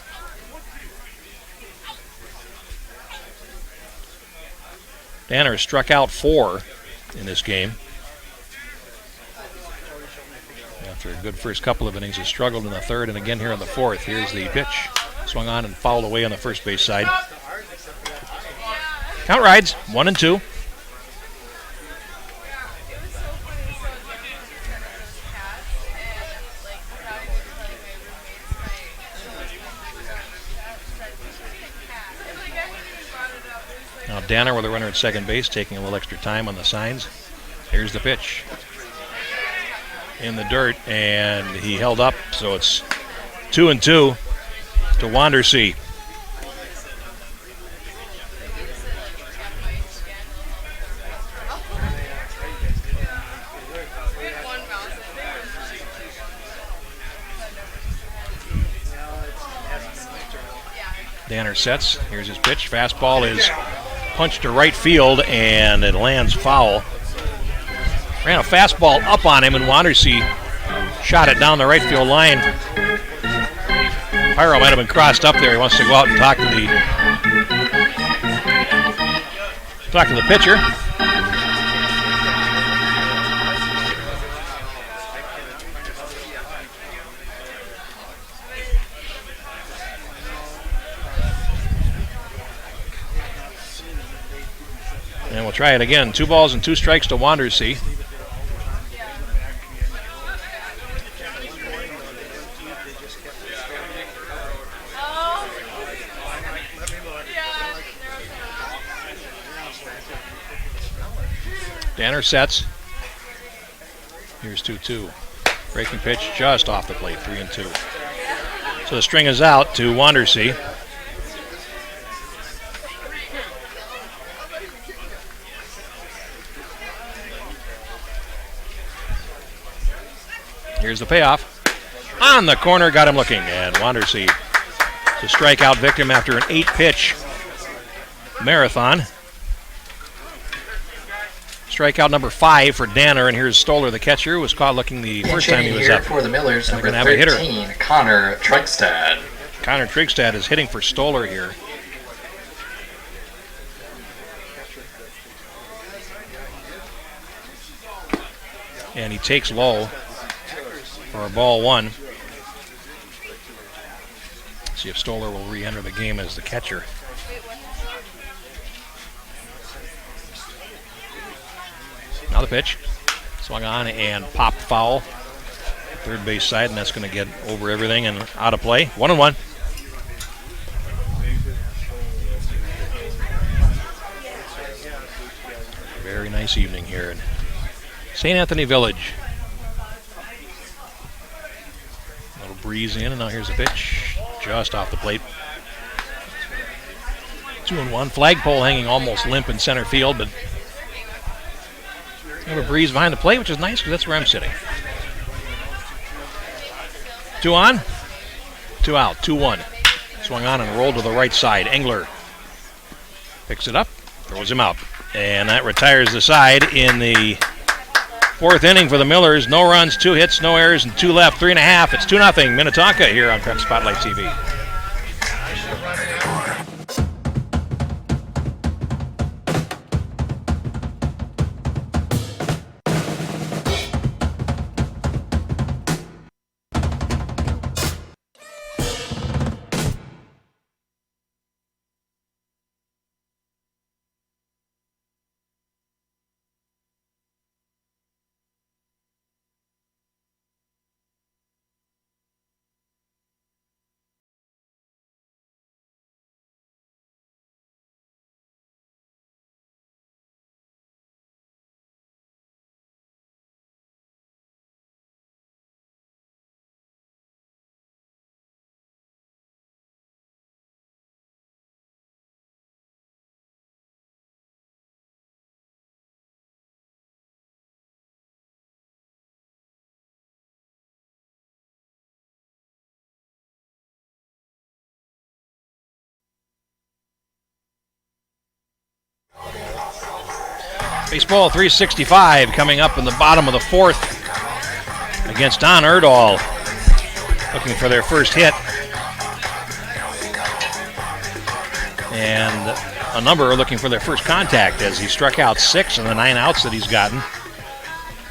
C: Danner struck out 4 in this game. After a good first couple of innings, has struggled in the 3rd and again here in the 4th. Here's the pitch. Swung on and fouled away on the first base side. Count rides, 1-2. Now Danner with a runner at second base, taking a little extra time on the signs. Here's the pitch. In the dirt, and he held up, so it's 2-2 to Wandersee. Danner sets. Here's his pitch. Fastball is punched to right field, and it lands foul. Ran a fastball up on him, and Wandersee shot it down the right field line. Pyro might have been crossed up there. He wants to go out and talk to the pitcher. And we'll try it again. 2 balls and 2 strikes to Wandersee. Danner sets. Here's 2-2. Breaking pitch just off the plate, 3-2. So the string is out to Wandersee. Here's the payoff. On the corner, got him looking, and Wandersee to strikeout victim after an 8-pitch marathon. Strikeout number 5 for Danner, and here's Stoller, the catcher, who was caught looking the first time he was up.
B: For the Millers,
C: and
B: number
C: have a hitter.
B: 13, Connor Trigstad.
C: Connor Trigstad is hitting for Stoller here. And he takes low for a ball 1. See if Stoller will re-enter the game as the catcher. Now the pitch. Swung on and popped foul. Third base side, and that's going to get over everything and out of play. 1-1. Very nice evening here in St. Anthony Village. A little breeze in, and now here's a pitch just off the plate. 2-1. Flagpole hanging almost limp in center field, but we have a breeze behind the plate, which is nice because that's where I'm sitting. 2 on, 2 out, 2-1. Swung on and rolled to the right side. Engler picks it up, throws him out. And that retires the side in the 4th inning for the Millers. No runs, 2 hits, no errors, and 2 left, 3.5. It's 2-0 Minnetonka here on Prep Spotlight TV. Baseball 365 coming up in the bottom of the 4th against Don Erdahl, looking for their first hit. And a number are looking for their first contact as he struck out 6 in the 9 outs that he's gotten.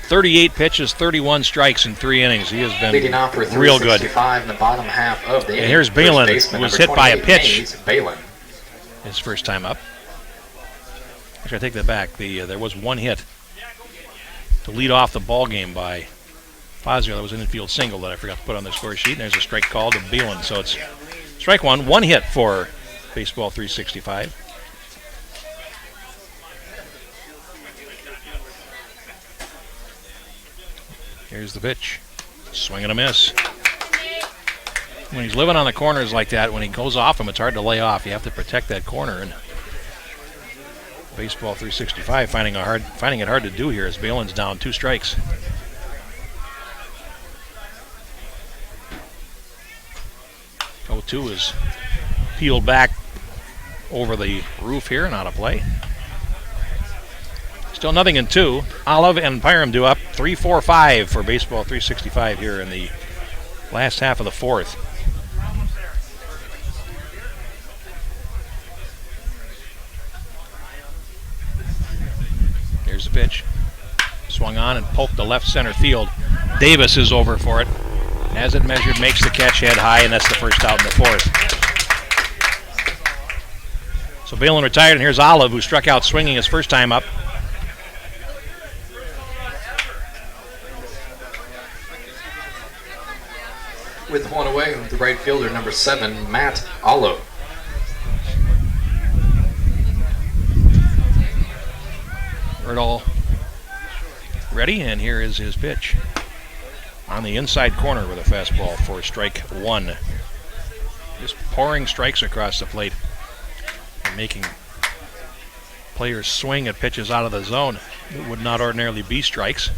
C: 38 pitches, 31 strikes in 3 innings. He has been real good.
B: In the bottom half of the
C: and here's Balin, who was hit by a pitch his first time up. Actually, I take that back. There was 1 hit to lead off the ball game by Fazio. That was an infield single that I forgot to put on the score sheet. And there's a strike call to Balin. So it's strike 1, 1 hit for Baseball 365. Here's the pitch. Swing and a miss. When he's living on the corners like that, when he goes off him, it's hard to lay off. You have to protect that corner. And Baseball 365 finding it hard to do here as Balin's down 2 strikes. Oh, 2 is peeled back over the roof here and out of play. Still nothing in 2. Olive and Pyram do up 3-4-5 for Baseball 365 here in the last half of the 4th. Here's the pitch. Swung on and poked to left center field. Davis is over for it. As it measured, makes the catch head high, and that's the first out in the 4th. So Balin retired, and here's Olive, who struck out swinging his first time up.
B: With 1 away, the right fielder, number 7, Matt Olive.
C: Erdahl ready, and here is his pitch. On the inside corner with a fastball for strike 1. Just pouring strikes across the plate and making players swing at pitches out of the zone that would not ordinarily be strikes.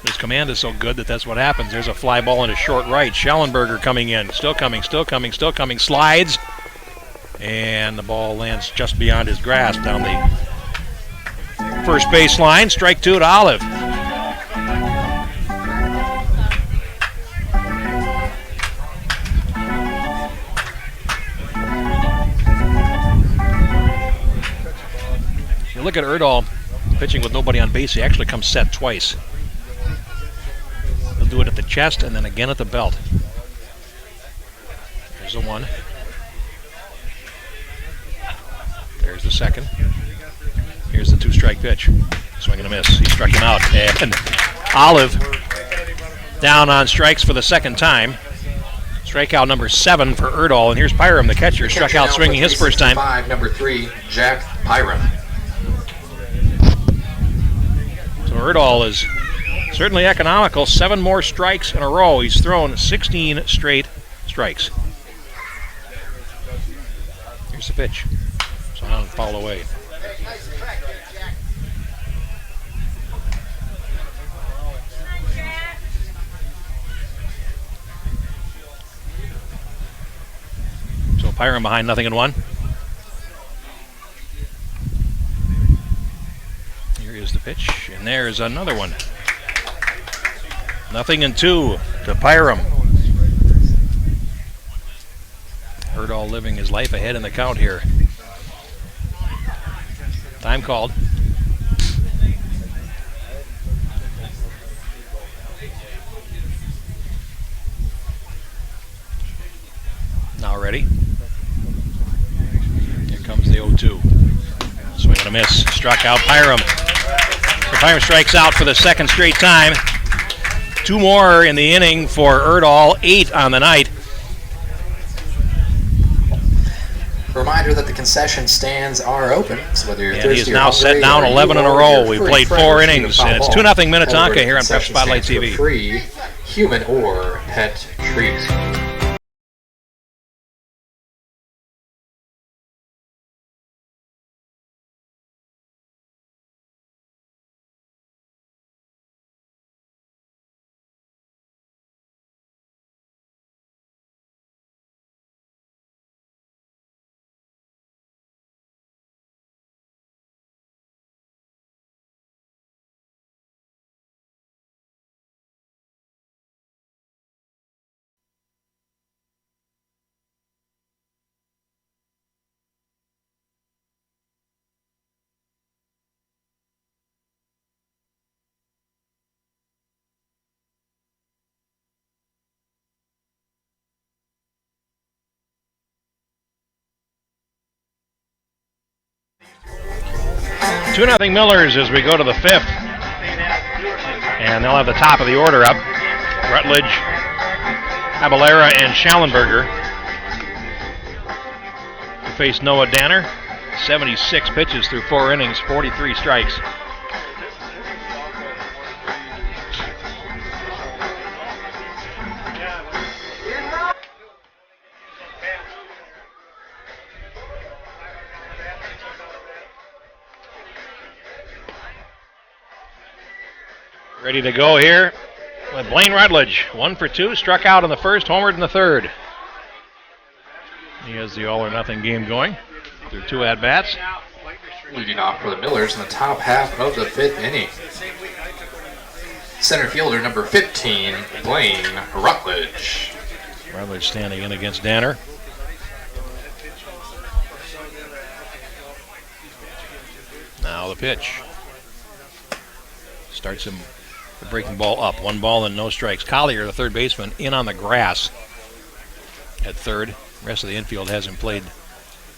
C: His command is so good that that's what happens. There's a fly ball into short right. Schellenberger coming in. Still coming. Slides. And the ball lands just beyond his grasp down the first base line. Strike 2 to Olive. You look at Erdahl pitching with nobody on base. He actually comes set twice. He'll do it at the chest and then again at the belt. There's the 1. There's the 2nd. Here's the 2-strike pitch. Swing and a miss. He struck him out. And Olive down on strikes for the 2nd time. Strikeout number 7 for Erdahl. And here's Pyram, the catcher, struck out swinging his first time.
B: Number 3, Jack Pyram.
C: So Erdahl is certainly economical. 7 more strikes in a row. He's thrown 16 straight strikes. Here's the pitch. So on and foul away. So Pyram behind 0-1. Here is the pitch, and there's another one. 0-2 to Pyram. Erdahl living his life ahead in the count here. Time called. Now ready. Here comes the 0-2. Swing and a miss. Struck out Pyram. So Pyram strikes out for the 2nd straight time. 2 more in the inning for Erdahl. 8 on the night.
B: Reminder that the concession stands are open. So whether you're thirsty,
C: he is now set down 11 in a row. We played 4 innings, and it's 2-0 Minnetonka here on Prep Spotlight TV.
B: Free human or pet treat.
C: Two 2-0 Millers as we go to the 5th. And they'll have the top of the order up. Rutledge, Abalera, and Schallenberger to face Noah Danner. 76 pitches through 4 innings, 43 strikes. Ready to go here with Blaine Rutledge. 1 for 2, struck out in the first, homered in the third. He has the all-or-nothing game going through 2 at-bats.
B: Leading off for the Millers in the top half of the 5th inning. Center fielder number 15, Blaine Rutledge.
C: Rutledge standing in against Danner. Now the pitch. Starts him. The breaking ball up. 1 ball and no strikes. Collier, the third baseman, in on the grass at third. The rest of the infield has him played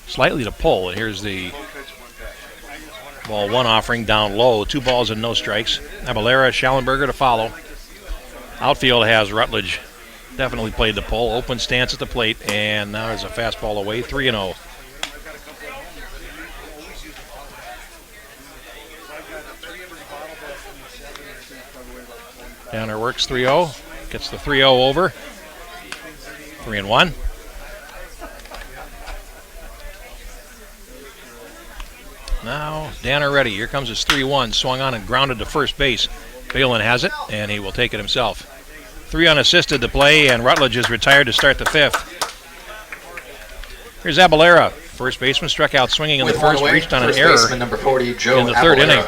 C: slightly to pull. And here's the ball 1 offering down low. 2 balls and no strikes. Abalera, Schallenberger to follow. Outfield has Rutledge definitely played the pull. Open stance at the plate. And now there's a fastball away. 3-0. Danner works 3-0, gets the 3-0 over. 3-1. Now Danner ready. Here comes his 3-1. Swung on and grounded to first base. Balin has it, and he will take it himself. 3 unassisted to play, and Rutledge is retired to start the 5th. Here's Abalera. First baseman struck out swinging in the first, reached on an error
B: number 40, Joe
C: in the third
B: Abalera.
C: inning.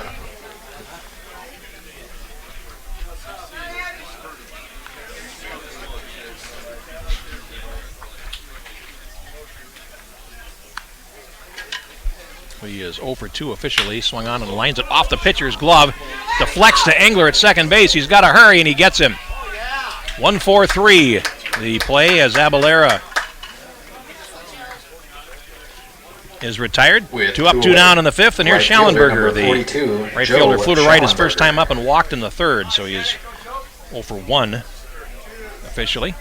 C: So he is 0 for 2 officially. Swung on and lines it off the pitcher's glove. Deflects to Engler at second base. He's got to hurry, and he gets him. 1-4-3. The play as Abalera is retired. 2 up, 2 down in the 5th, and here's Schallenberger. The right fielder flew to right his first time up and walked in the 3rd, so he is 0 for 1 officially.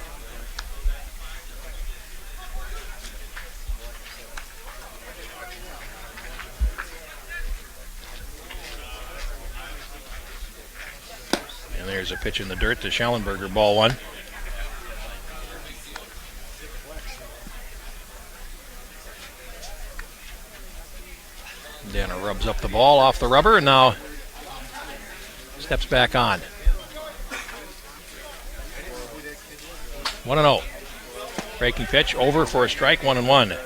C: And there's a pitch in the dirt to Schallenberger, ball 1. Danner rubs up the ball off the rubber and now steps back on. 1-0. Breaking pitch over for a strike, 1-1.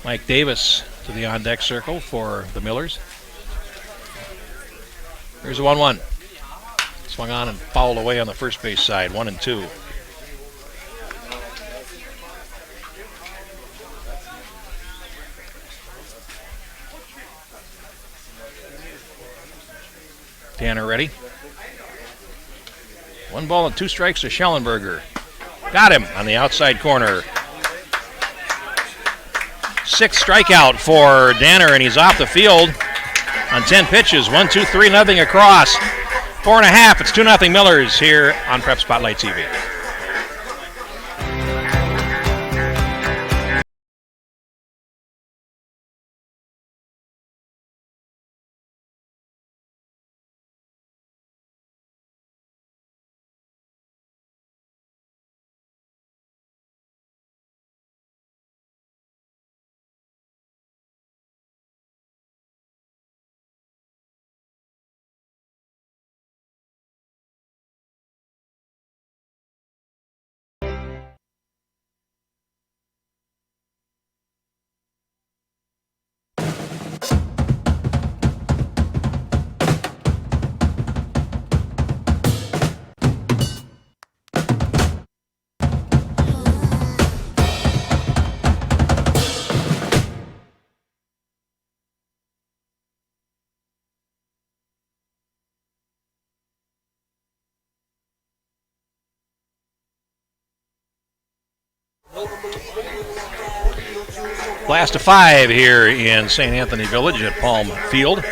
C: Mike Davis to the on-deck circle for the Millers. Here's a 1-1. Swung on and fouled away on the first base side, 1-2. Tanner ready. 1 ball and 2 strikes to Schallenberger. Got him on the outside corner. 6th strikeout for Danner, and he's off the field on 10 pitches. 1, 2, 3, nothing across. 4.5. It's 2-0 Millers here on Prep Spotlight TV. Last of 5 here in St. Anthony Village at Palm Field.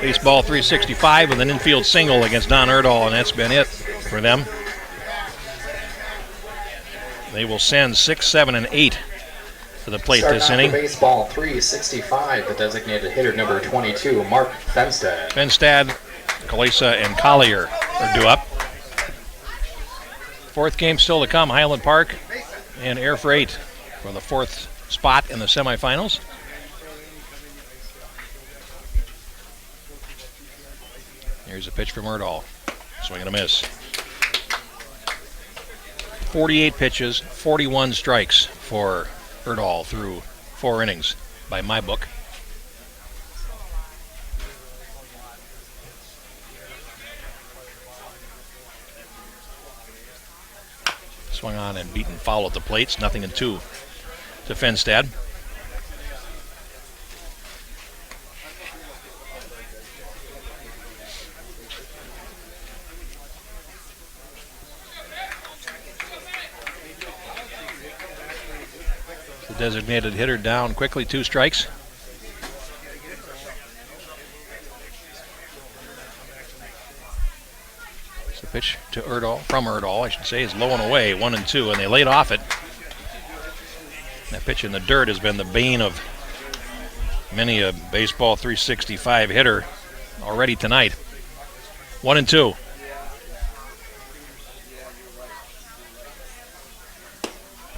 C: Baseball 365 with an infield single against Don Erdahl, and that's been it for them. They will send 6, 7, and 8 to the plate this inning.
B: Baseball 365, the designated hitter number 22, Mark Fenstad.
C: Fenstad, Kalesa, and Collier are due up. 4th game still to come, Highland Park and Air Freight for the 4th spot in the semifinals. Here's a pitch from Erdahl. Swing and a miss. 48 pitches, 41 strikes for Erdahl through 4 innings by my book. Swung on and beaten foul at the plates, 0-2 to Fenstad. The designated hitter down quickly, 2 strikes. The pitch to Erdahl, from Erdahl, I should say, is low and away, 1-2, and they laid off it. That pitch in the dirt has been the bane of many a baseball 365 hitter already tonight. 1-2.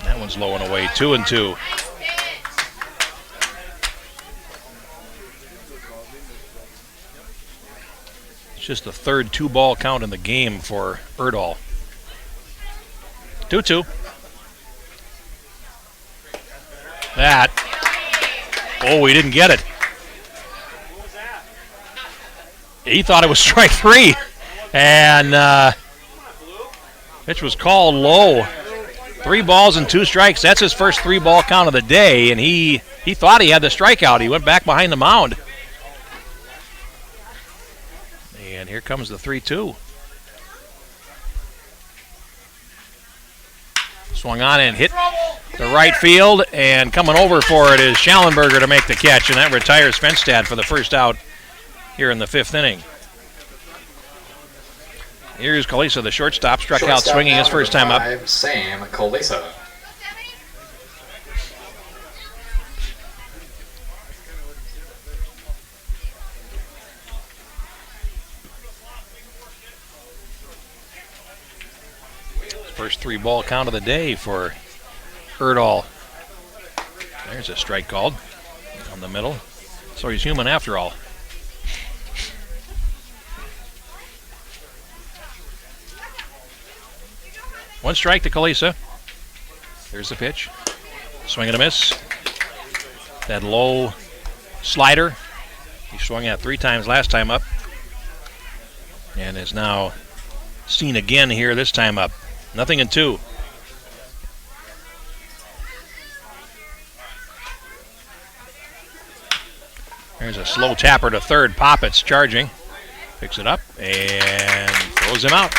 C: That one's low and away, 2-2. It's just the 3rd 2-ball count in the game for Erdahl. 2-2. That. Oh, he didn't get it. He thought it was strike 3. And pitch was called low. 3 balls and 2 strikes. That's his first 3-ball count of the day, and he thought he had the strikeout. He went back behind the mound. And here comes the 3-2. Swung on and hit the right field, and coming over for it is Schallenberger to make the catch, and that retires Fenstad for the first out here in the 5th inning. Here's Kalisa, the shortstop, struck out swinging his first time up.
B: Sam Kalisa.
C: First 3-ball count of the day for Erdahl. There's a strike called on the middle. So he's human after all. One strike to Kalisa. Here's the pitch. Swing and a miss. That low slider. He swung at 3 times last time up. And is now seen again here this time up. 0-2. There's a slow tapper to third. Poppets charging. Picks it up and throws him out.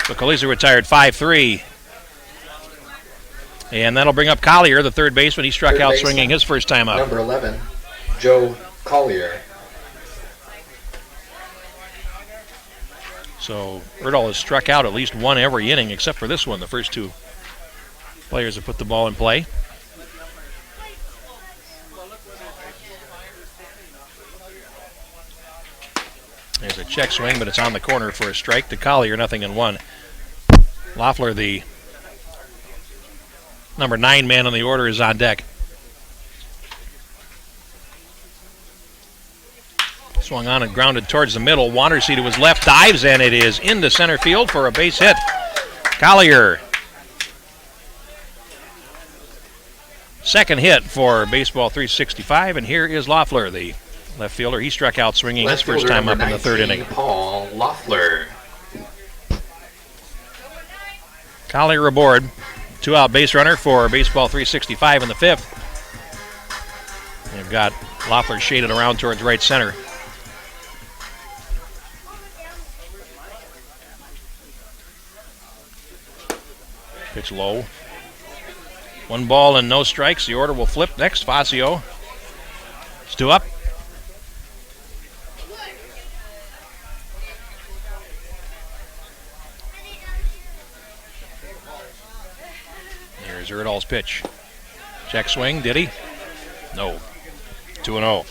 C: So Kalisa retired 5-3. And that'll bring up Collier, the third baseman. He struck out swinging his first time up.
B: Number 11, Joe Collier.
C: So Erdahl has struck out at least one every inning except for this one. The first 2 players have put the ball in play. There's a check swing, but it's on the corner for a strike to Collier, 0-1. Waffler, the number 9 man on the order, is on deck. Swung on and grounded towards the middle. Wandersee to his left, dives, and it is into center field for a base hit. Collier. Second hit for Baseball 365, and here is Loeffler, the left fielder. He struck out swinging his first time up in the 3rd inning.
B: Paul Loeffler.
C: Collier aboard. 2-out base runner for Baseball 365 in the 5th. They've got Loeffler shaded around towards right center. Pitch low. 1 ball and no strikes. The order will flip next. Fazio. It's 2 up. Here's Erdahl's pitch. Check swing. Did he? No. 2-0.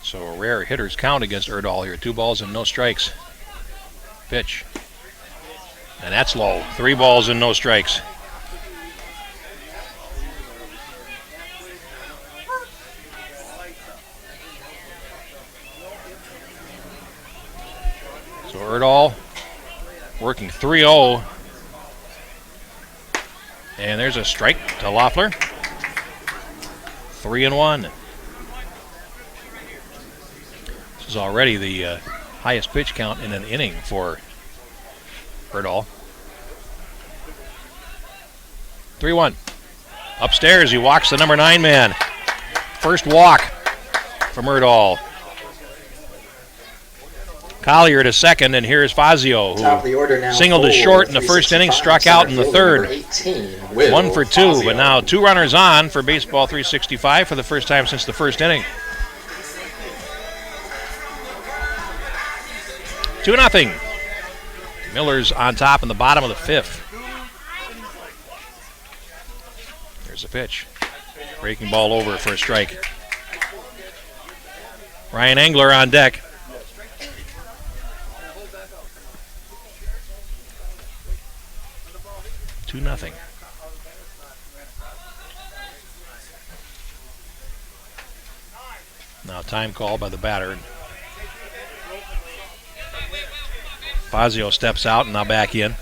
C: So a rare hitter's count against Erdahl here. 2 balls and no strikes. Pitch. And that's low. 3 balls and no strikes. So Erdahl working 3-0. And there's a strike to Loeffler. 3-1. This is already the highest pitch count in an inning for Erdahl. 3-1. Upstairs, he walks the number 9 man. First walk from Erdahl. Collier to second, and here's Fazio, who singled to short in the 1st inning, struck out in the 3rd. 1 for 2, but now 2 runners on for Baseball 365 for the first time since the 1st inning. 2-0. Millers on top in the bottom of the 5th. There's a pitch. Breaking ball over for a strike. Ryan Engler on deck. Two nothing. Now time call by the batter. Fazio steps out and now back in.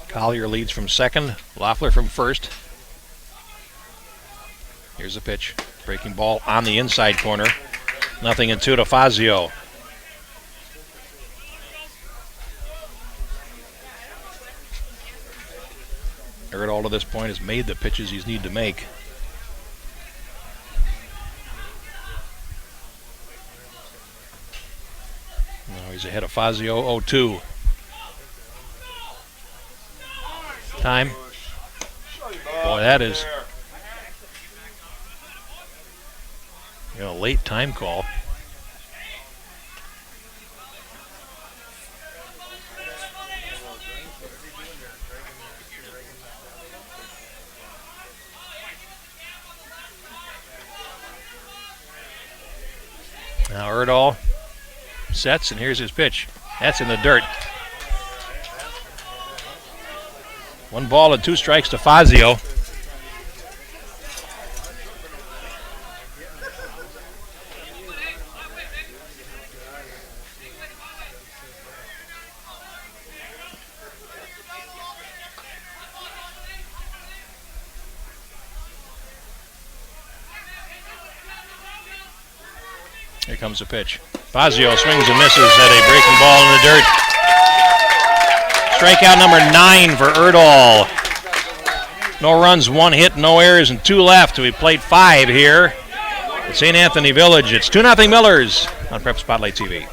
C: Collier leads from second. Waffler from first. Here's the pitch. Breaking ball on the inside corner. 0-2 to Fazio. Erdahl to this point has made the pitches he's need to make. Now he's ahead of Fazio, 0-2. Time. Boy, that is a late time call. Now Erdahl sets, and here's his pitch. That's in the dirt. 1 ball and 2 strikes to Fazio. Here comes the pitch. Fazio swings and misses at a breaking ball in the dirt. Strikeout number 9 for Erdahl. No runs, 1 hit, no errors, and 2 left. We played 5 here at St. Anthony Village. It's 2-0 Millers on Prep Spotlight TV.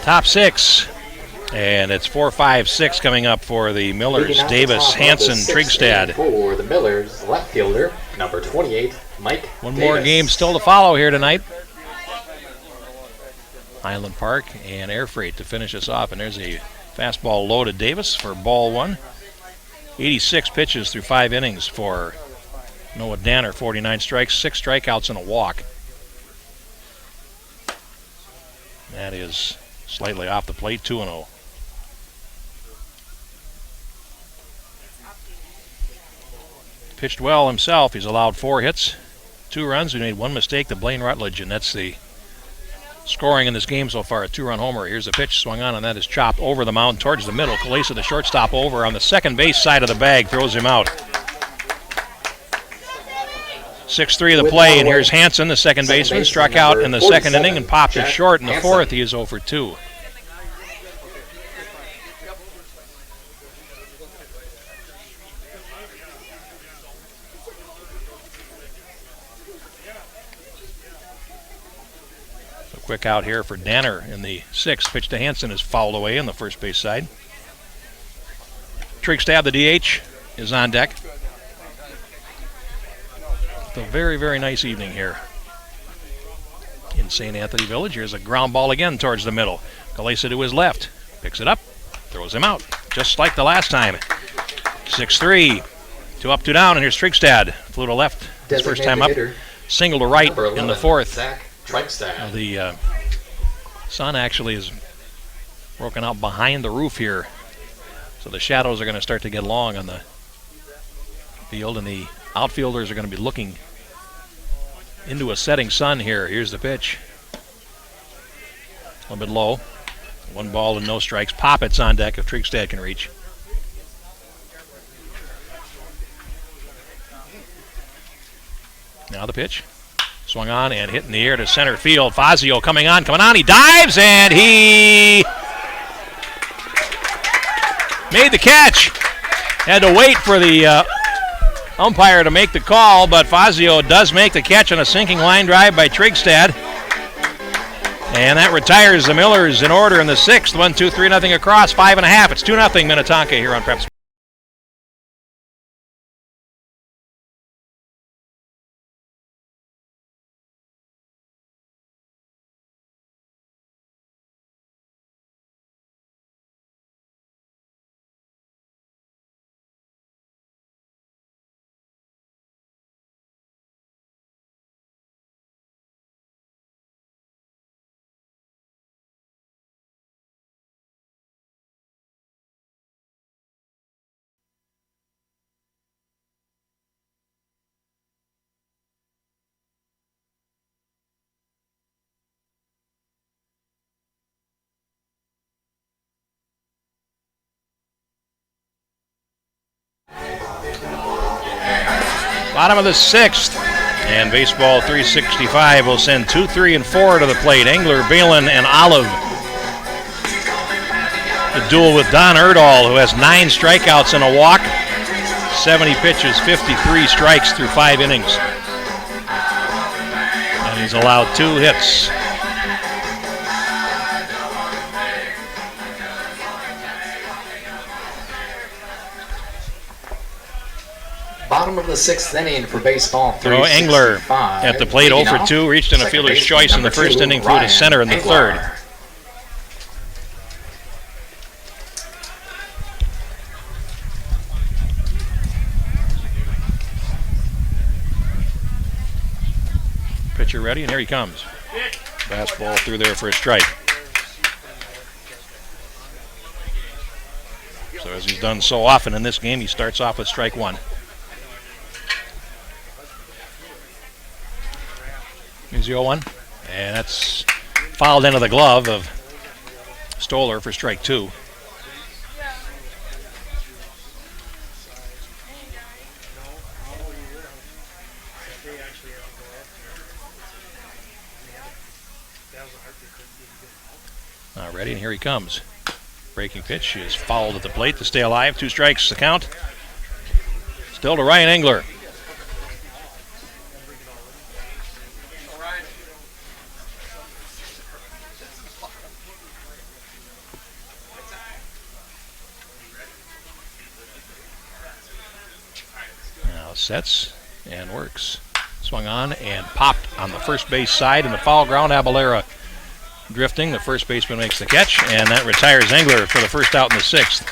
C: Top 6, and it's 4-5-6 coming up for the Millers. Davis, Hansen, Trigstad.
B: For the Millers, left fielder, number 28, Mike
C: One
B: Davis.
C: more game still to follow here tonight. Highland Park and Air Freight to finish us off, and there's a fastball low to Davis for ball 1. 86 pitches through 5 innings for Noah Danner, 49 strikes, 6 strikeouts, and a walk. That is slightly off the plate, 2-0. Pitched well himself. He's allowed 4 hits, 2 runs. He made 1 mistake to Blaine Rutledge, and that's the scoring in this game so far, a 2-run homer. Here's a pitch swung on, and that is chopped over the mound towards the middle. Kalesa, the shortstop, over on the second base side of the bag, throws him out. 6-3 the play, and here's Hansen, the second baseman, struck out in the second inning and popped it short in the 4th. He is 0-2. So quick out here for Danner in the 6th. Pitch to Hansen is fouled away on the first base side. Trigstad, the DH, is on deck. A very, very nice evening here in St. Anthony Village. Here's a ground ball again towards the middle. Kalesa to his left. Picks it up. Throws him out. Just like the last time. 6-3. 2 up, 2 down. And here's Trigstad. Flew to left. His first time up. Single to right 11, in the 4th. Now the sun actually is broken out behind the roof here. So the shadows are going to start to get long on the field. And the outfielders are going to be looking into a setting sun here. Here's the pitch. A little bit low. 1 ball and no strikes. Poppett's on deck if Trigstad can reach. Now the pitch. Swung on and hit in the air to center field. Fazio coming on. He dives, and he made the catch. Had to wait for the umpire to make the call, but Fazio does make the catch on a sinking line drive by Trigstad. And that retires the Millers in order in the sixth. 1-2, 3-0 across, 5.5. It's 2-0 Minnetonka here on Prep. Bottom of the sixth, and baseball 365 will send 2, 3, and 4 to the plate. Engler, Balin, and Olive. The duel with Don Erdahl, who has 9 strikeouts and a walk, 70 pitches, 53 strikes through 5 innings. And he's allowed 2 hits.
B: Bottom of the sixth inning for baseball.
C: Engler at the plate, 0 for 2, reached in a fielder's choice in the first inning, flew to center in the third. Pitcher ready, and here he comes. Fastball through there for a strike. So as he's done so often in this game, he starts off with strike 1. Here's the 0-1, and that's fouled into the glove of Stoller for strike 2. Now ready, and here he comes. Breaking pitch is fouled at the plate to stay alive. 2 strikes the count. Still to Ryan Engler. Sets and works. Swung on and popped on the first base side in the foul ground. Abalera drifting. The first baseman makes the catch, and that retires Engler for the first out in the sixth.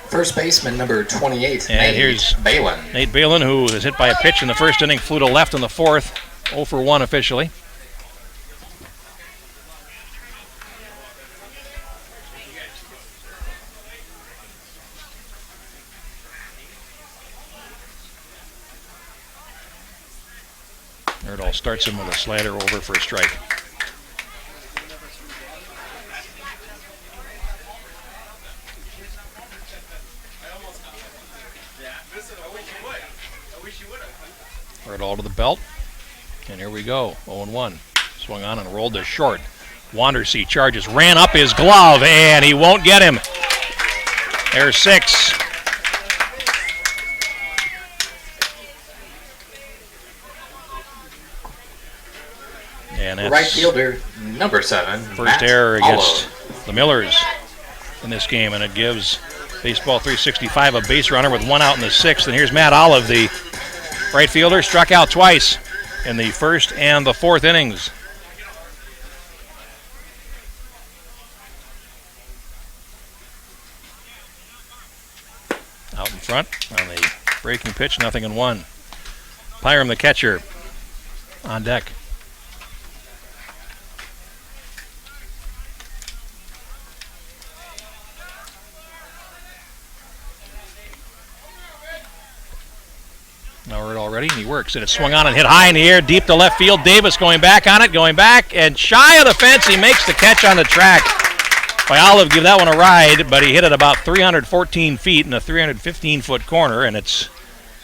B: First baseman number 28,
C: and here's
B: Balin.
C: Nate Balin, who was hit by a pitch in the first inning, flew to left in the fourth. 0 for 1 officially. Erdahl starts him with a slider over for a strike. Erdahl to the belt, and here we go. 0-1. Swung on and rolled to short. Wandersee charges, ran up his glove, and he won't get him. There's 6. And that's
B: right fielder, number 7.
C: First
B: Matt
C: error against
B: Olive.
C: the Millers in this game, and it gives baseball 365 a base runner with 1 out in the sixth. And here's Matt Olive, the right fielder, struck out twice in the first and the fourth innings. Out in front on the breaking pitch, 0-1. Pyram, the catcher, on deck. Now we're already, and he works, and it's swung on and hit high in the air, deep to left field. Davis going back on it, going back, and shy of the fence, he makes the catch on the track. By Olive, give that one a ride, but he hit it about 314 feet in a 315-foot corner, and it's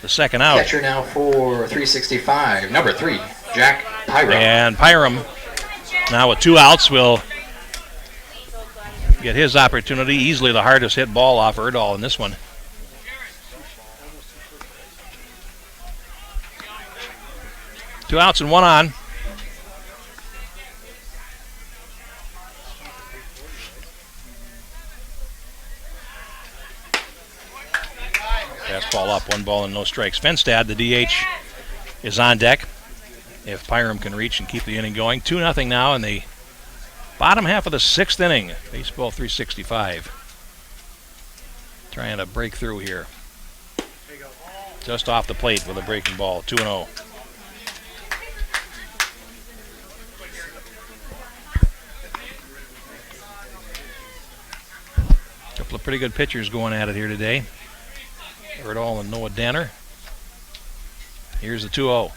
C: the second out.
B: Catcher now for 365, number 3, Jack Pyram.
C: And Pyram, now with 2 outs, will get his opportunity. Easily the hardest hit ball off Erdahl in this one. Two outs and 1 on. Fastball up, 1 ball and no strikes. Fenstad, the DH, is on deck. If Pyram can reach and keep the inning going. 2-0 now in the bottom half of the 6th inning. Baseball 365. Trying to break through here. Just off the plate with a breaking ball. 2-0. Couple of pretty good pitchers going at it here today. Erdahl and Noah Danner. Here's the 2-0.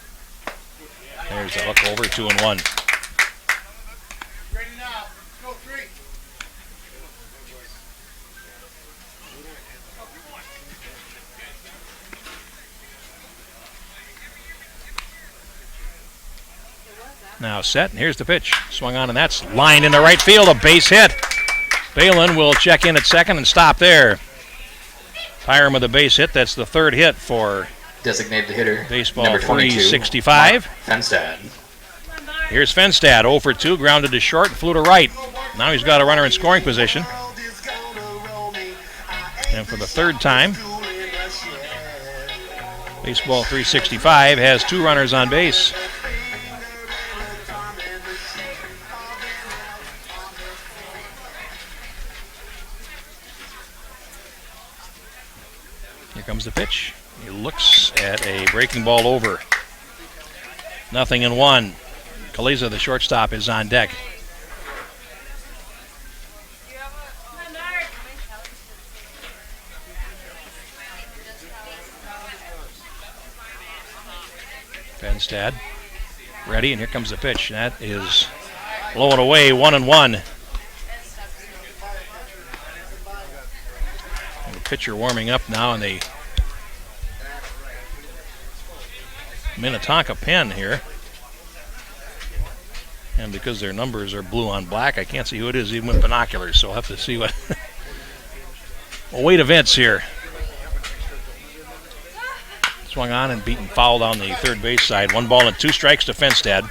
C: There's the hook over, 2-1. Now set, and here's the pitch. Swung on, and that's lined into right field, a base hit. Balin will check in at second and stop there. Pyram with a base hit. That's the 3rd hit for
B: designated hitter.
C: Baseball
B: number 22,
C: 365.
B: Fenstad.
C: Here's Fenstad, 0 for 2, grounded to short, flew to right. Now he's got a runner in scoring position. And for the 3rd time, Baseball 365 has 2 runners on base. Here comes the pitch. He looks at a breaking ball over. 0-1. Kaliza, the shortstop, is on deck. Fenstad ready, and here comes the pitch. That is blowing away, 1-1. The pitcher warming up now in the Minnetonka pen here. And because their numbers are blue on black, I can't see who it is even with binoculars, so I'll have to see what. We'll wait events here. Swung on and beaten foul down the third base side. 1 ball and 2 strikes to Fenstad.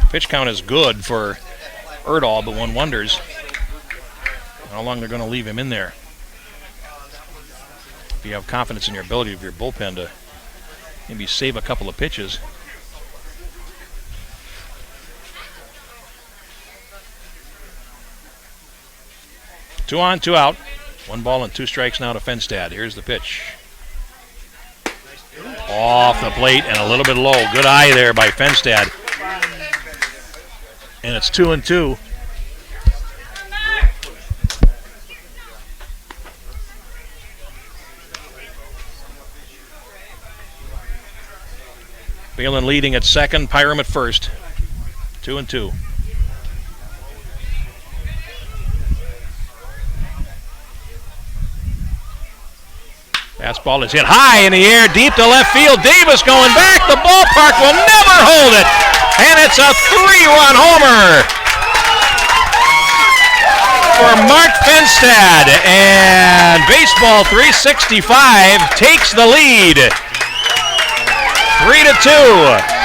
C: Pitch count is good for Erdahl, but one wonders how long they're going to leave him in there. If you have confidence in your ability of your bullpen to maybe save a couple of pitches. Two on, 2 out. 1 ball and 2 strikes now to Fenstad. Here's the pitch. Off the plate and a little bit low. Good eye there by Fenstad. And it's 2-2. Balin leading at second, Pyram at first. 2-2. Fastball is hit high in the air, deep to left field. Davis going back. The ballpark will never hold it. And it's a 3-run homer for Mark Fenstad. And Baseball 365 takes the lead. 3-2.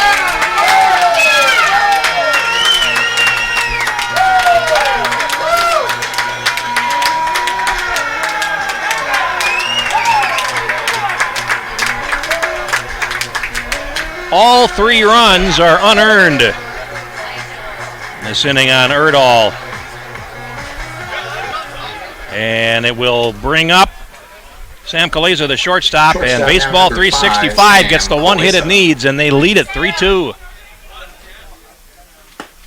C: All 3 runs are unearned this inning on Erdahl. And it will bring up Sam Kaliza, the shortstop, and Baseball 365 gets the 1 hit it needs, and they lead it 3-2.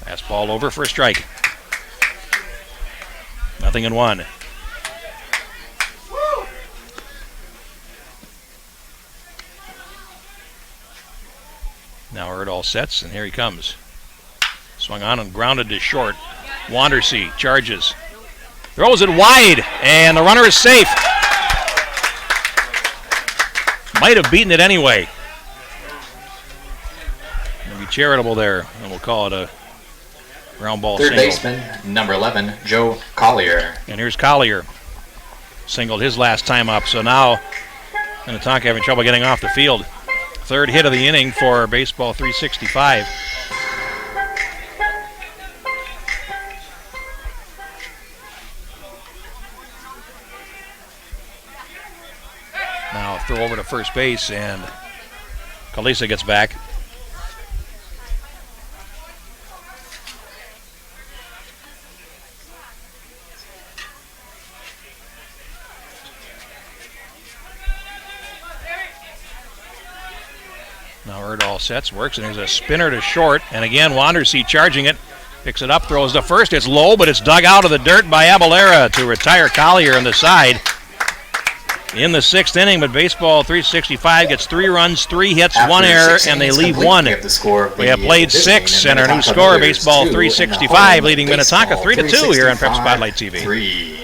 C: Fastball over for a strike. 0-1. Now Erdahl sets, and here he comes. Swung on and grounded to short. Wandersee charges. Throws it wide, and the runner is safe. Might have beaten it anyway. Be charitable there, and we'll call it a ground ball
B: Third
C: single.
B: baseman, number 11, Joe Collier.
C: And here's Collier. Singled his last time up, so now Minnetonka having trouble getting off the field. Third hit of the inning for baseball 365. Now throw over to first base, and Kalisa gets back. Now Erdahl sets, works, and there's a spinner to short. And again, Wandersee charging it. Picks it up, throws to first. It's low, but it's dug out of the dirt by Abalera to retire Collier on the side. In the 6th inning, but baseball 365 gets 3 runs, 3 hits, 1 error, and they leave 1. We have played 6, and our new score, baseball 365, leading Minnetonka 3-2 here on Prep Spotlight TV.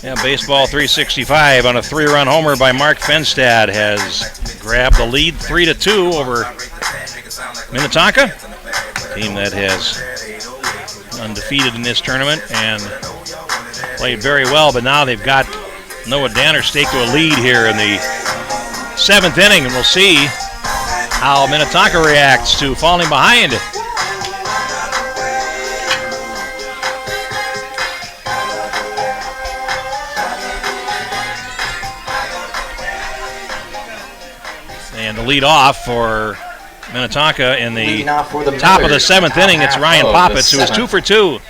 C: Yeah, baseball 365 on a 3-run homer by Mark Fenstad has grabbed the lead 3-2 over Minnetonka, team that has undefeated in this tournament and played very well, but now they've got Noah Danner staked to a lead here in the 7th inning, and we'll see how Minnetonka reacts to falling behind. And to lead off for Minnetonka in the top of the 7th inning, it's Ryan Poppets, who is 2 for 2.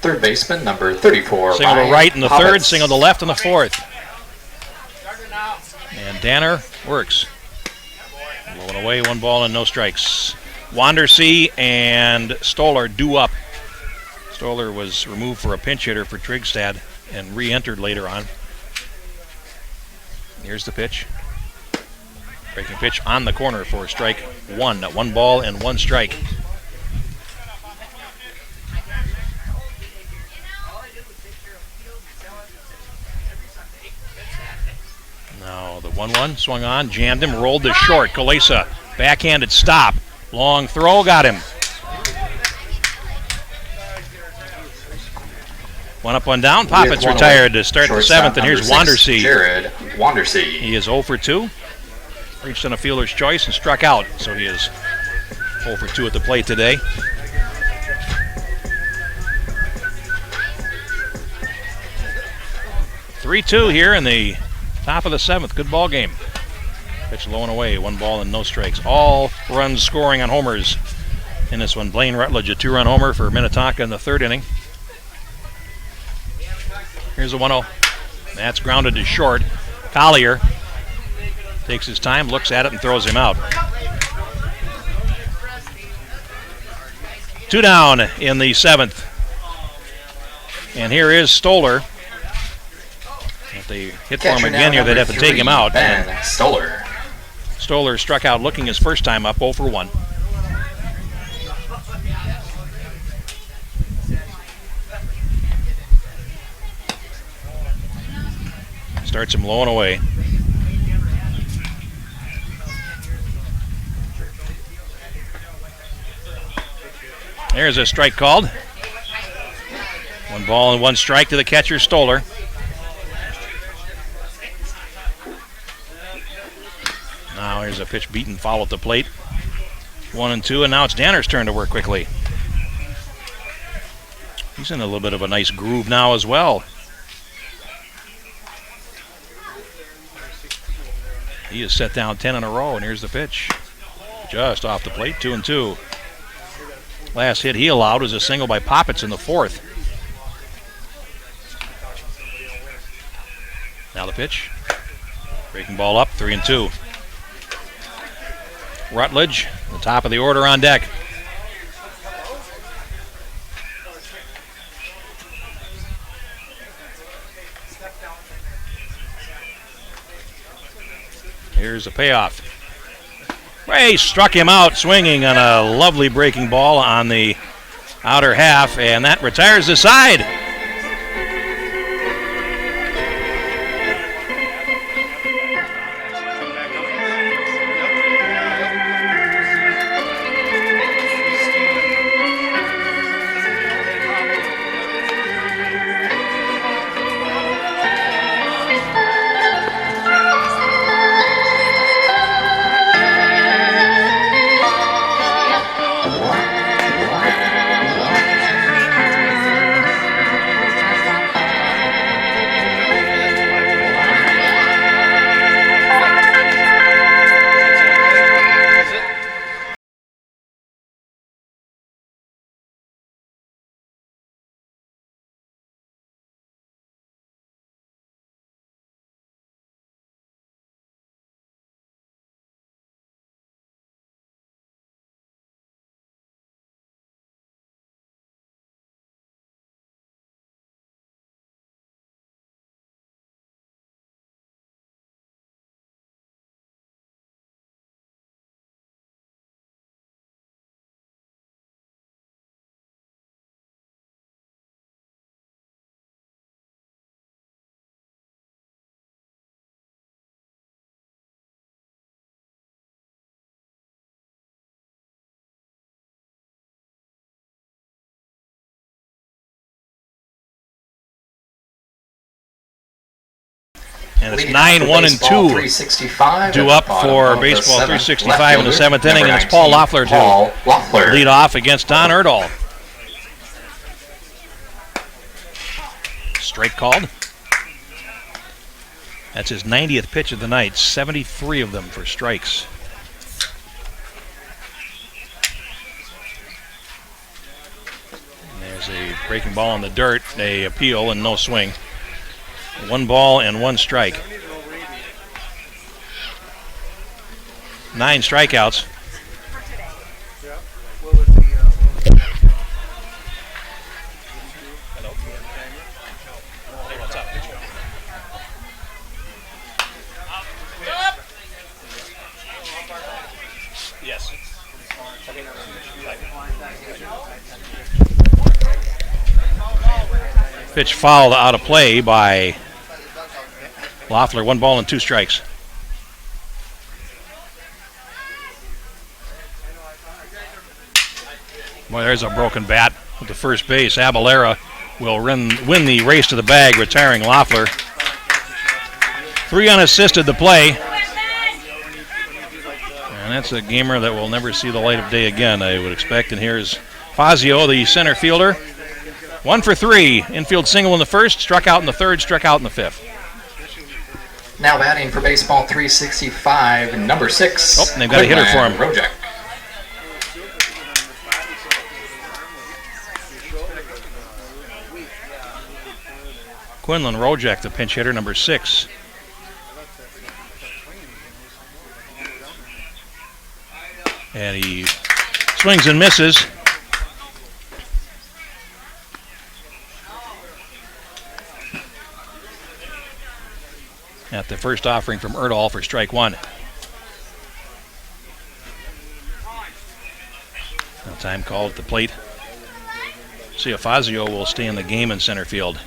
B: Third baseman, number 34.
C: Single to right in the 3rd, single to left in the 4th. And Danner works. Blowing away, 1 ball and no strikes. Wandersee and Stoller due up. Stoller was removed for a pinch hitter for Trigstad and re-entered later on. Here's the pitch. Breaking pitch on the corner for strike 1. 1 ball and 1 strike. Now the 1-1 swung on, jammed him, rolled to short. Kalesa, backhanded stop. Long throw, got him. One up, one down. Poppets retired to start the 7th, and here's Wandersee.
B: Jared Wandersee.
C: He is 0 for 2. Reached on a fielder's choice and struck out, so he is 0 for 2 at the plate today. (3-2) here in the top of the 7th. Good ball game. Pitch low and away, 1 ball and no strikes. All runs scoring on homers in this one. Blaine Rutledge, a 2-run homer for Minnetonka in the 3rd inning. Here's a 1-0. That's grounded to short. Collier takes his time, looks at it, and throws him out. 2 down in the 7th. And here is Stoller. If they hit for him again here, they'd have to take him out.
B: Ben Stoller.
C: Stoller struck out looking his first time up, 0 for 1. Starts him low and away. There's a strike called. 1 ball and 1 strike to the catcher, Stoller. Now here's a pitch beaten, foul at the plate. 1-2, and now it's Danner's turn to work quickly. He's in a little bit of a nice groove now as well. He has set down 10 in a row, and here's the pitch. Just off the plate, 2-2. Last hit he allowed was a single by Poppets in the fourth. Now the pitch. Breaking ball up, 3-2. Rutledge, the top of the order on deck. Here's a payoff. Ray struck him out swinging on a lovely breaking ball on the outer half, and that retires the side. And it's 9-1-2 due up for baseball 365 in the seventh inning, and it's Paul Waffler to lead off against Don Erdahl. Strike called. That's his 90th pitch of the night, 73 of them for strikes. And there's a breaking ball in the dirt, a appeal and no swing. 1 ball and 1 strike. 9 strikeouts. Yes. Pitch fouled out of play by Waffler. 1 ball and 2 strikes. Boy, there's a broken bat at the first base. Abalera will win the race to the bag, retiring Waffler. 3 unassisted the play. And that's a gamer that will never see the light of day again, I would expect. And here's Fazio, the center fielder. 1 for 3. Infield single in the first, struck out in the third, struck out in the fifth.
B: Now batting for baseball 365, number 6.
C: Oh, and they've got a hitter for him.
B: Rojak.
C: Quinlan Rojak, the pinch hitter, number 6. And he swings and misses. At the first offering from Erdahl for strike 1. Now time called at the plate. See if Fazio will stay in the game in center field.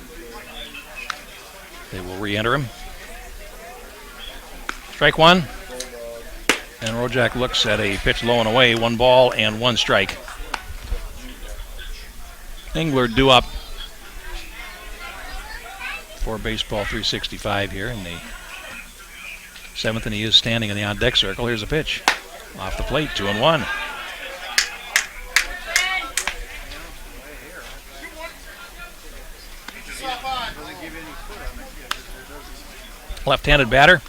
C: They will re-enter him. Strike 1. And Rojak looks at a pitch low and away. 1 ball and 1 strike. Engler due up for baseball 365 here in the 7th, and he is standing in the on-deck circle. Here's a pitch. Off the plate, 2-1. Left-handed batter.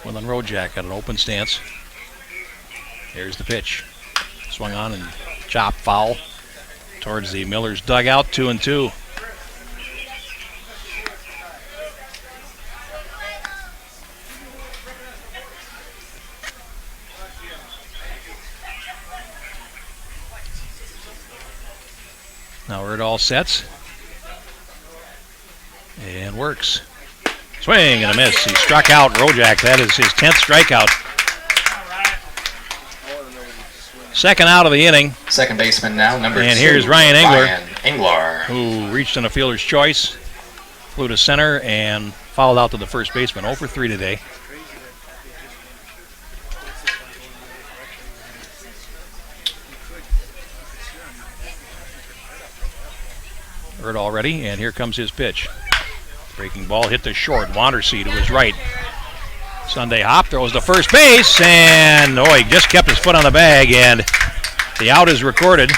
C: Quinlan Rojak at an open stance. Here's the pitch. Swung on and chopped foul towards the Millers dugout, 2-2. Now where it all sets. And works. Swing and a miss. He struck out Rojak. That is his 10th strikeout. Second out of the inning.
B: Second baseman now, number 2.
C: And here's Ryan
B: Engler,
C: who reached in a fielder's choice, flew to center, and fouled out to the first baseman. 0 for 3 today. Hurt already, and here comes his pitch. Breaking ball hit the short. Wanderseed to his right. Sunday hop throws to first base, and he just kept his foot on the bag, and the out is recorded.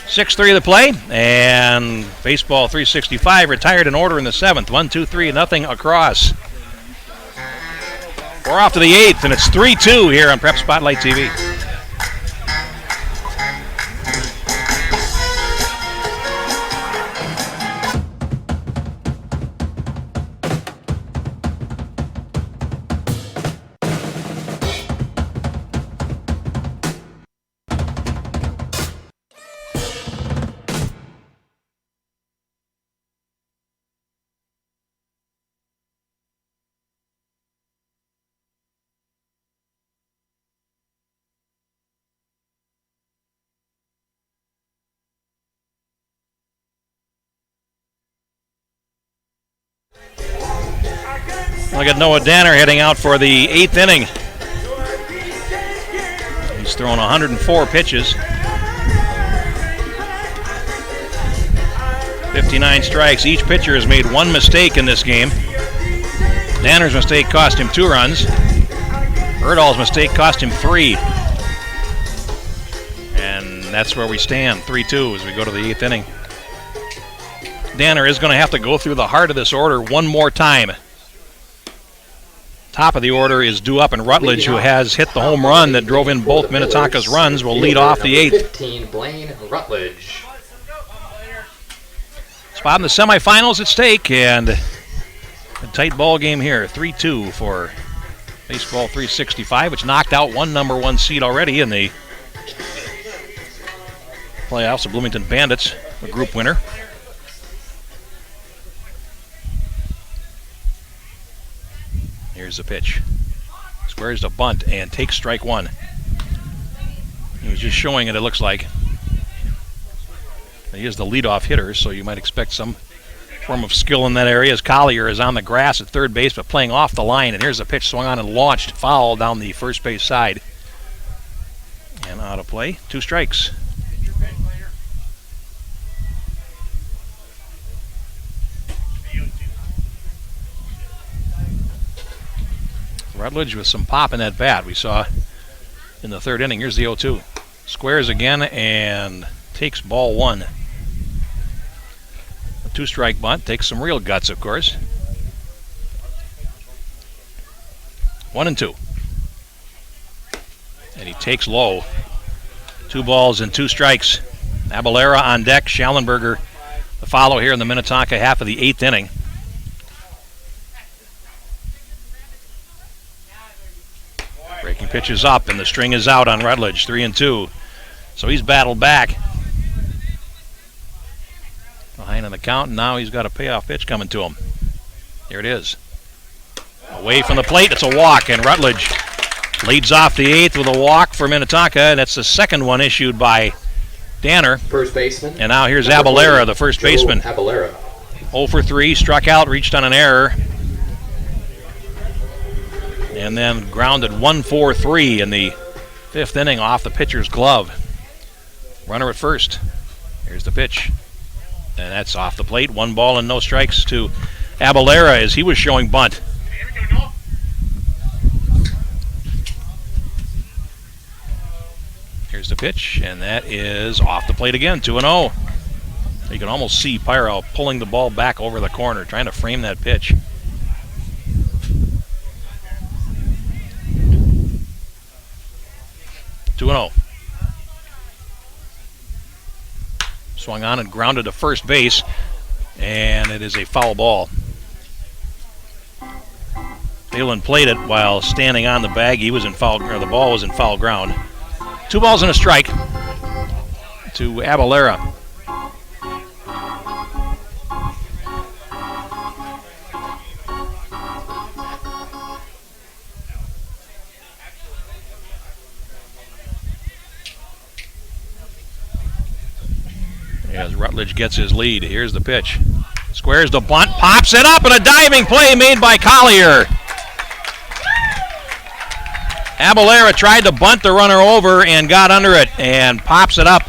C: 6-3 the play, and baseball 365 retired in order in the 7th. 1-2-3, nothing across. We're off to the 8th, and it's 3-2 here on Prep Spotlight TV. Look at Noah Danner heading out for the 8th inning. He's thrown 104 pitches. 59 strikes. Each pitcher has made one mistake in this game. Danner's mistake cost him 2 runs. Erdahl's mistake cost him 3. And that's where we stand, 3-2 as we go to the 8th inning. Danner is going to have to go through the heart of this order one more time. Top of the order is due up, and Rutledge, who has hit the home run that drove in both Minnetonka's runs, will lead off the 8th.
B: 15, Blaine Rutledge.
C: Spot in the semifinals at stake, and a tight ball game here. 3-2 for Baseball 365, which knocked out one number 1 seed already in the playoffs, the Bloomington Bandits, a group winner. Here's the pitch. Squares the bunt and takes strike 1. He was just showing it looks like. He is the leadoff hitter, so you might expect some form of skill in that area as Collier is on the grass at third base, but playing off the line. And here's the pitch swung on and launched. Foul down the first base side. And out of play. 2 strikes. Rutledge with some pop in that bat we saw in the 3rd inning. Here's the 0-2. Squares again and takes ball 1. A 2-strike bunt. Takes some real guts, of course. 1-2. And he takes low. 2 balls and 2 strikes. Abalera on deck. Schallenberger the follow here in the Minnetonka half of the 8th inning. Breaking pitches up, and the string is out on Rutledge, 3-2. So he's battled back. Behind on the count, and now he's got a payoff pitch coming to him. Here it is. Away from the plate, it's a walk, and Rutledge leads off the 8th with a walk for Minnetonka, and that's the second one issued by Danner.
B: First baseman.
C: And now here's Abalera, the first baseman.
B: Abalera.
C: 0 for 3, struck out, reached on an error. And then grounded 1-4-3 in the 5th inning off the pitcher's glove. Runner at first. Here's the pitch. And that's off the plate. 1 ball and no strikes to Abalera as he was showing bunt. Here's the pitch, and that is off the plate again, 2-0. You can almost see Pyro pulling the ball back over the corner, trying to frame that pitch. 2-0. Swung on and grounded to first base, and it is a foul ball. Phelan played it while standing on the bag. He was in foul, or the ball was in foul ground. 2 balls and a strike to Abalera. As Rutledge gets his lead, here's the pitch. Squares the bunt, pops it up, and a diving play made by Collier. Abalera tried to bunt the runner over and got under it and pops it up.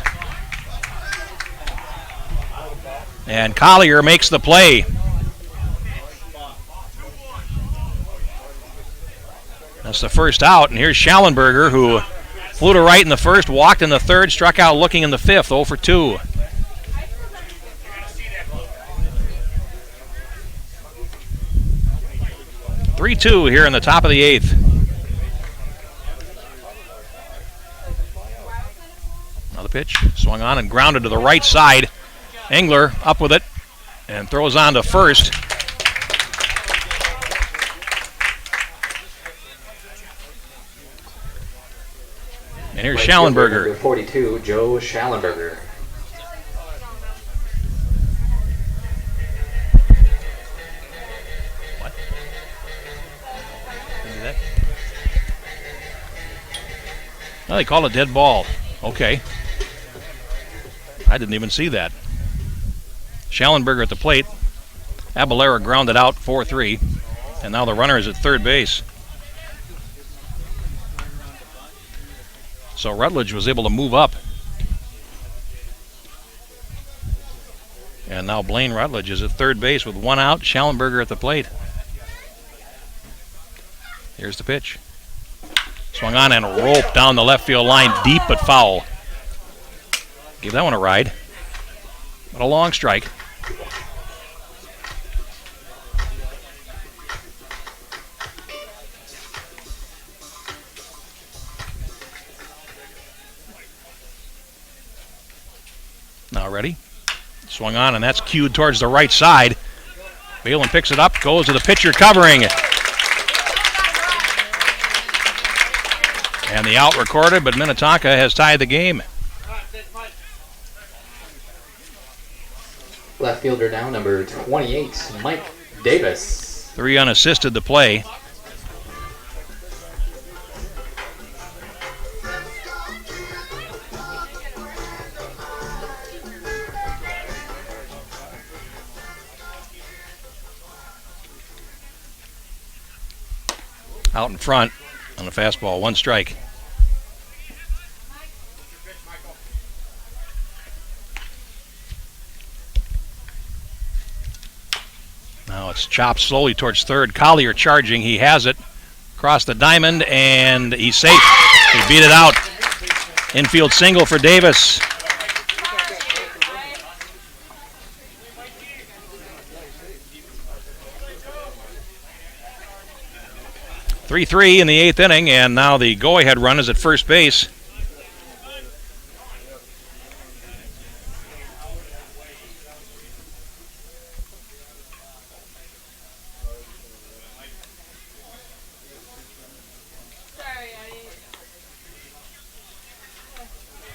C: And Collier makes the play. That's the first out, and here's Schallenberger, who flew to right in the first, walked in the third, struck out looking in the fifth, 0 for 2. (3-2) here in the top of the 8th. Another pitch, swung on and grounded to the right side. Engler up with it and throws on to first. And here's Schallenberger.
B: Number 42, Joe Schallenberger.
C: What? Didn't do that? Well, they call it dead ball. Okay. I didn't even see that. Schallenberger at the plate. Abalera grounded out 4-3. And now the runner is at third base. So Rutledge was able to move up. And now Blaine Rutledge is at third base with 1 out. Schallenberger at the plate. Here's the pitch. Swung on and roped down the left field line, deep but foul. Give that one a ride. But a long strike. Now ready. Swung on, and that's cued towards the right side. Phelan picks it up, goes to the pitcher covering. And the out recorded, but Minnetonka has tied the game.
B: Left fielder now, number 28, Mike Davis.
C: 3 unassisted to play. Out in front on the fastball, 1 strike. Now it's chopped slowly towards third. Collier charging, he has it. Across the diamond, and he's safe. He beat it out. Infield single for Davis. (3-3) in the 8th inning, and now the go-ahead run is at first base.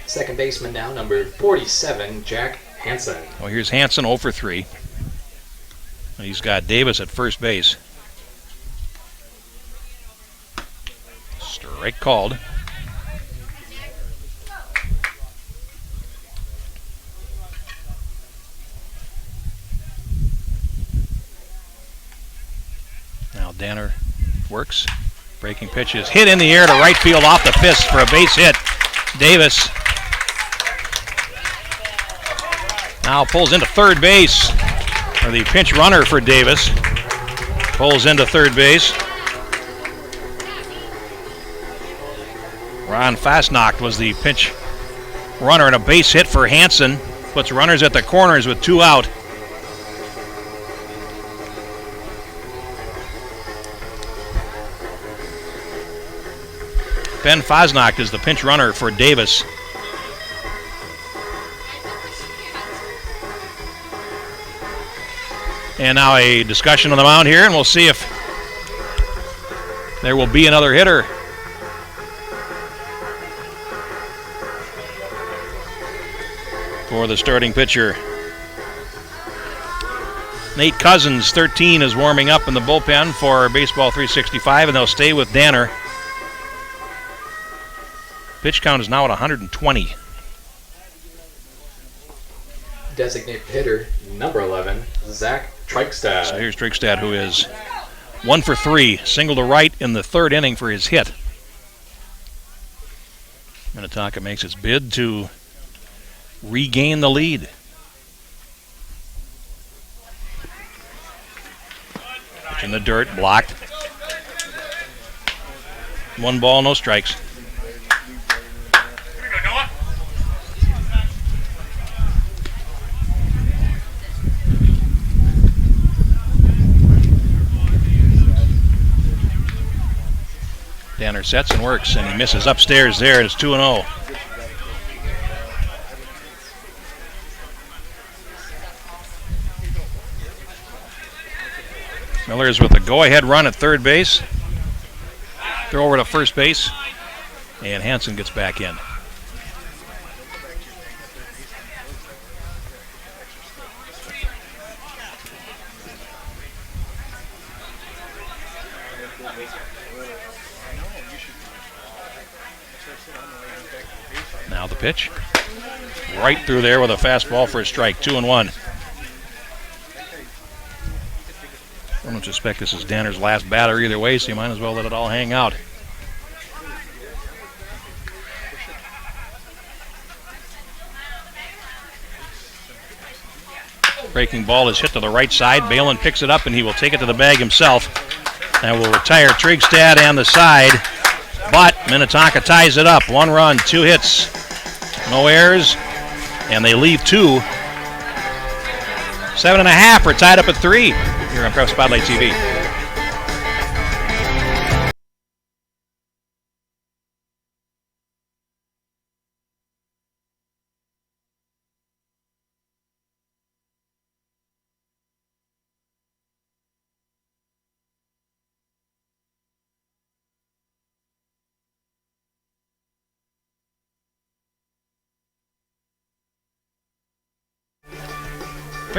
B: Second baseman now, number 47, Jack Hansen.
C: Well, here's Hansen 0 for 3. He's got Davis at first base. Strike called. Now Danner works. Breaking pitch is hit in the air to right field off the fist for a base hit. Davis now pulls into third base. Or the pinch runner for Davis pulls into third base. Ron Fastnacht was the pinch runner, and a base hit for Hansen puts runners at the corners with 2 out. Ben Fosnock is the pinch runner for Davis. And now a discussion on the mound here, and we'll see if there will be another hitter. For the starting pitcher. Nate Cousins, 13, is warming up in the bullpen for Baseball 365, and they'll stay with Danner. Pitch count is now at 120.
B: Designated hitter, number 11, Zach Trygstad.
C: So here's Trygstad, who is 1 for 3, single to right in the third inning for his hit. Minnetonka makes its bid to regain the lead. Pitch in the dirt, blocked. 1 ball, no strikes. Danner sets and works, and he misses upstairs there. It's 2-0. Millers with a go-ahead run at third base. Throw over to first base, and Hansen gets back in. Now the pitch. Right through there with a fastball for a strike. 2-1. I don't suspect this is Danner's last batter either way, so you might as well let it all hang out. Breaking ball is hit to the right side. Balin picks it up, and he will take it to the bag himself. And will retire Trygstad and the side. But Minnetonka ties it up. 1 run, 2 hits, no errors, and they leave 2. 7.5 are tied up at 3 here on Prep Spotlight TV.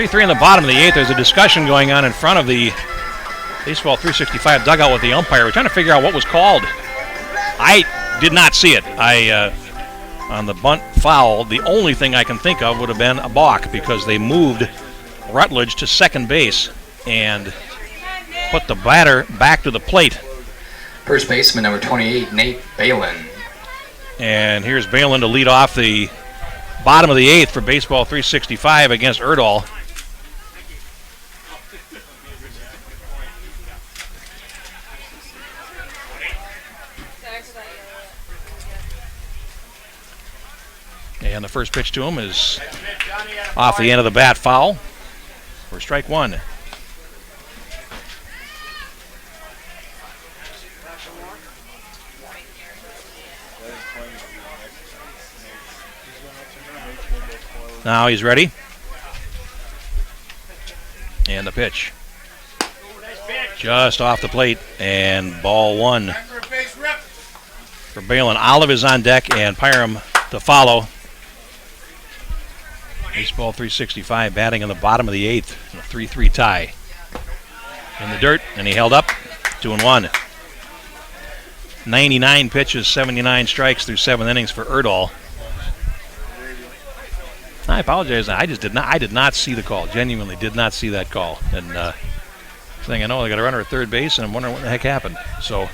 C: Three in the bottom of the 8th. There's a discussion going on in front of the Baseball 365 dugout with the umpire. We're trying to figure out what was called. I did not see it. On the bunt foul, the only thing I can think of would have been a balk because they moved Rutledge to second base and put the batter back to the plate.
B: First baseman, number 28, Nate Balin.
C: And here's Balin to lead off the bottom of the 8th for Baseball 365 against Erdahl. And the first pitch to him is off the end of the bat, foul for strike 1. Now he's ready. And the pitch. Just off the plate, and ball 1 for Balin. Olive is on deck, and Pyram to follow. Baseball 365 batting in the bottom of the 8th in a 3-3 tie. In the dirt, and he held up. 2-1. 99 pitches, 79 strikes through 7 innings for Erdahl. I apologize. I did not see the call. Genuinely did not see that call. And thing I know, they got a runner at third base, and I'm wondering what the heck happened. So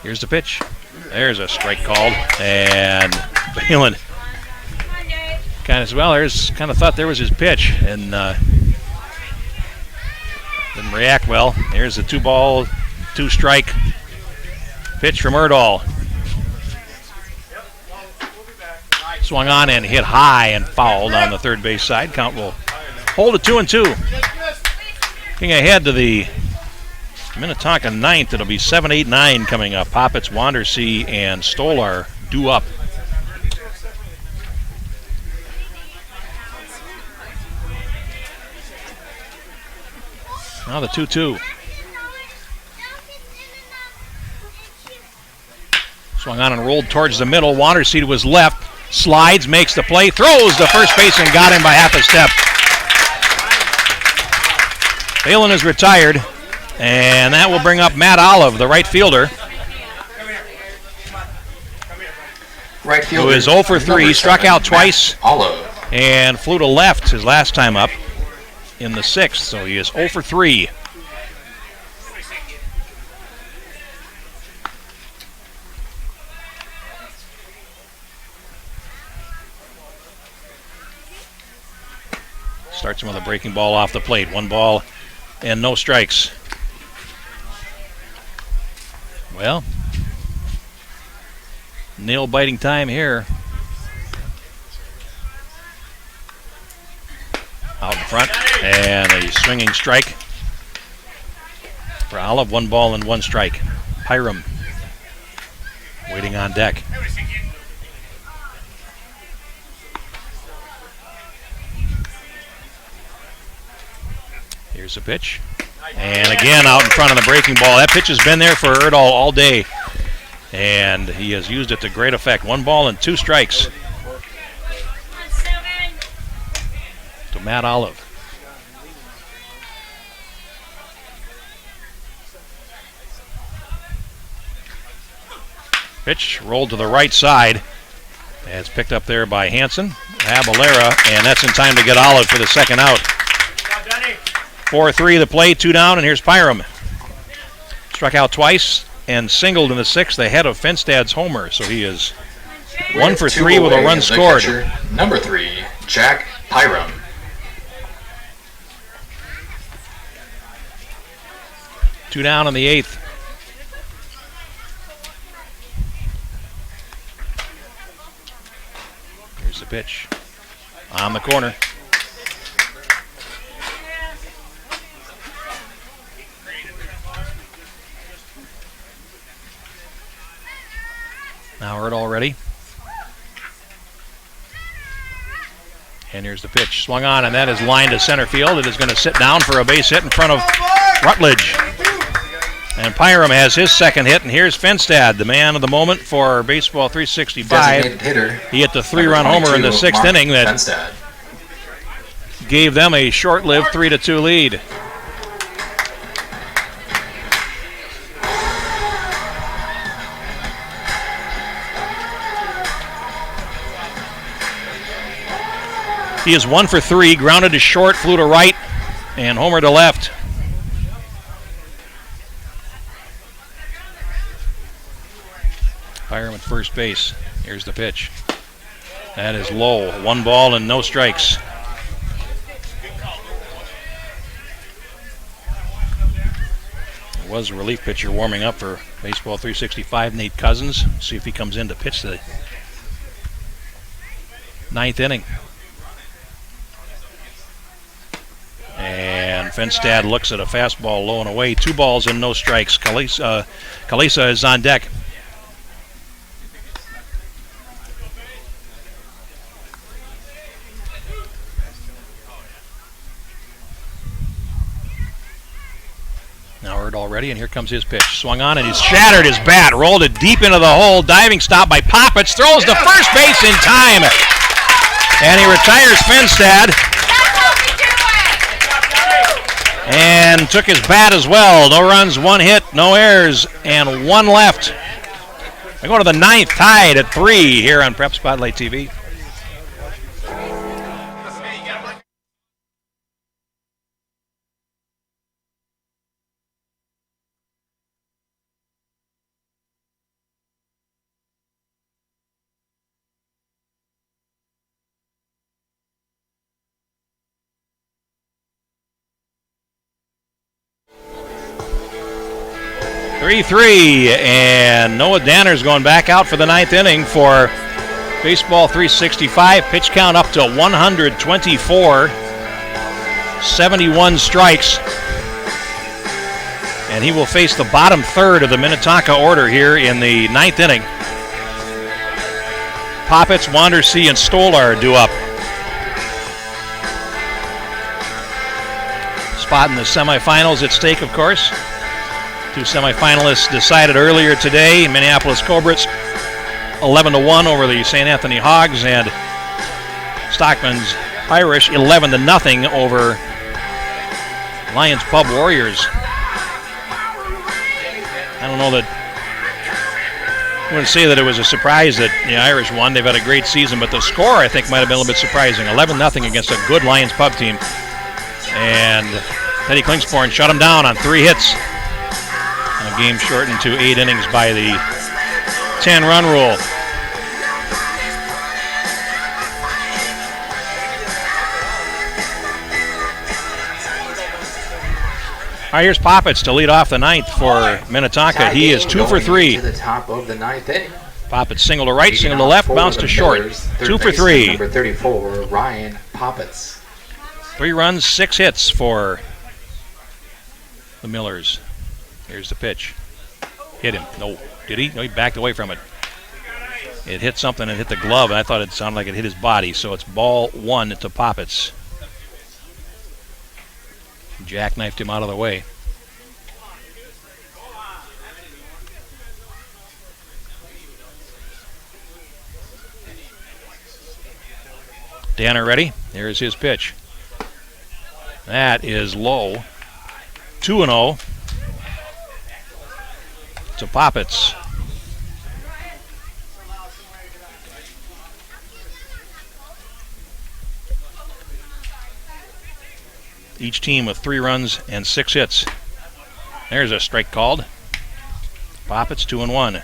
C: here's the pitch. There's a strike called, and Balin kind of thought there was his pitch, and didn't react well. Here's the 2-ball, 2-strike pitch from Erdahl. Swung on and hit high and fouled on the third base side. Count will hold at 2-2. Looking ahead to the Minnetonka ninth. It'll be 7, 8, 9 coming up. Poppets, Wandersea, and Stolar due up. Now the 2-2. Swung on and rolled towards the middle. Wandersea to his left. Slides, makes the play, throws the first baseman, got him by half a step. Phelan is retired, and that will bring up Matt Olive, the right fielder. Who is 0 for 3, struck out twice, and flew to left his last time up in the 6th, so he is 0 for 3. Starts him with a breaking ball off the plate. 1 ball and no strikes. Well, nail-biting time here. Out in front, and a swinging strike for Olive. 1 ball and 1 strike. Hiram waiting on deck. Here's a pitch. And again out in front of the breaking ball. That pitch has been there for Erdahl all day. And he has used it to great effect. 1 ball and 2 strikes. To Matt Olive. Pitch rolled to the right side. And it's picked up there by Hansen. Abalera, and that's in time to get Olive for the second out. 4-3 the play, 2 down, and here's Pyram. Struck out twice and singled in the 6th ahead of Fenstad's homer, so he is 1 for 3 with a run scored.
B: Number 3, Jack Pyram.
C: Two down in the 8th. Here's the pitch on the corner. Now Erdahl ready. And here's the pitch. Swung on, and that is lined to center field. It is going to sit down for a base hit in front of Rutledge. And Pyram has his second hit, and here's Fenstad, the man of the moment for Baseball 365. He hit the 3-run homer in the 6th inning that Fenstad gave them a short-lived 3-2 lead. He is 1 for 3, grounded to short, flew to right, and homer to left. Pyram at first base. Here's the pitch. That is low. 1 ball and no strikes. There was a relief pitcher warming up for Baseball 365, Nate Cousins. See if he comes in to pitch the 9th inning. And Fenstad looks at a fastball low and away. 2 balls and no strikes. Kalisa is on deck. Now Erdahl ready, and here comes his pitch. Swung on, and he's shattered his bat. Rolled it deep into the hole. Diving stop by Poppets. Throws to first base in time. And he retires Fenstad. And took his bat as well. No runs, 1 hit, no errors, and 1 left. We go to the 9th, tied at 3 here on Prep Spotlight TV. And Noah Danner's going back out for the 9th inning for Baseball 365. Pitch count up to 124. 71 strikes. And he will face the bottom third of the Minnetonka order here in the 9th inning. Poppets, Wandersee, and Stolar do up. Spot in the semifinals at stake, of course. 2 semifinalists decided earlier today. Minneapolis Cobrets 11-1 over the St. Anthony Hogs, and Stockman's Irish 11-0 over Lions Pub Warriors. I don't know that I wouldn't say that it was a surprise that the Irish won. They've had a great season, but the score I think might have been a little bit surprising. 11-0 against a good Lions Pub team. And Teddy Klingsporn shut him down on 3 hits. And a game shortened to 8 innings by the 10-run rule. All right, here's Poppets to lead off the 9th for Minnetonka. He is 2 for 3.
B: To the top of the 9th inning.
C: Poppets single to right, single to left, bounce to short. 2 for 3.
B: Number 34, Ryan Poppets.
C: 3 runs, 6 hits for the Millers. Here's the pitch. Hit him. No. Did he? No, he backed away from it. It hit something and hit the glove, and I thought it sounded like it hit his body. So it's ball 1 to Poppets. Jackknifed him out of the way. Danner ready. Here's his pitch. That is low. 2-0 to Poppets. Each team with 3 runs and 6 hits. There's a strike called. Poppets 2-1.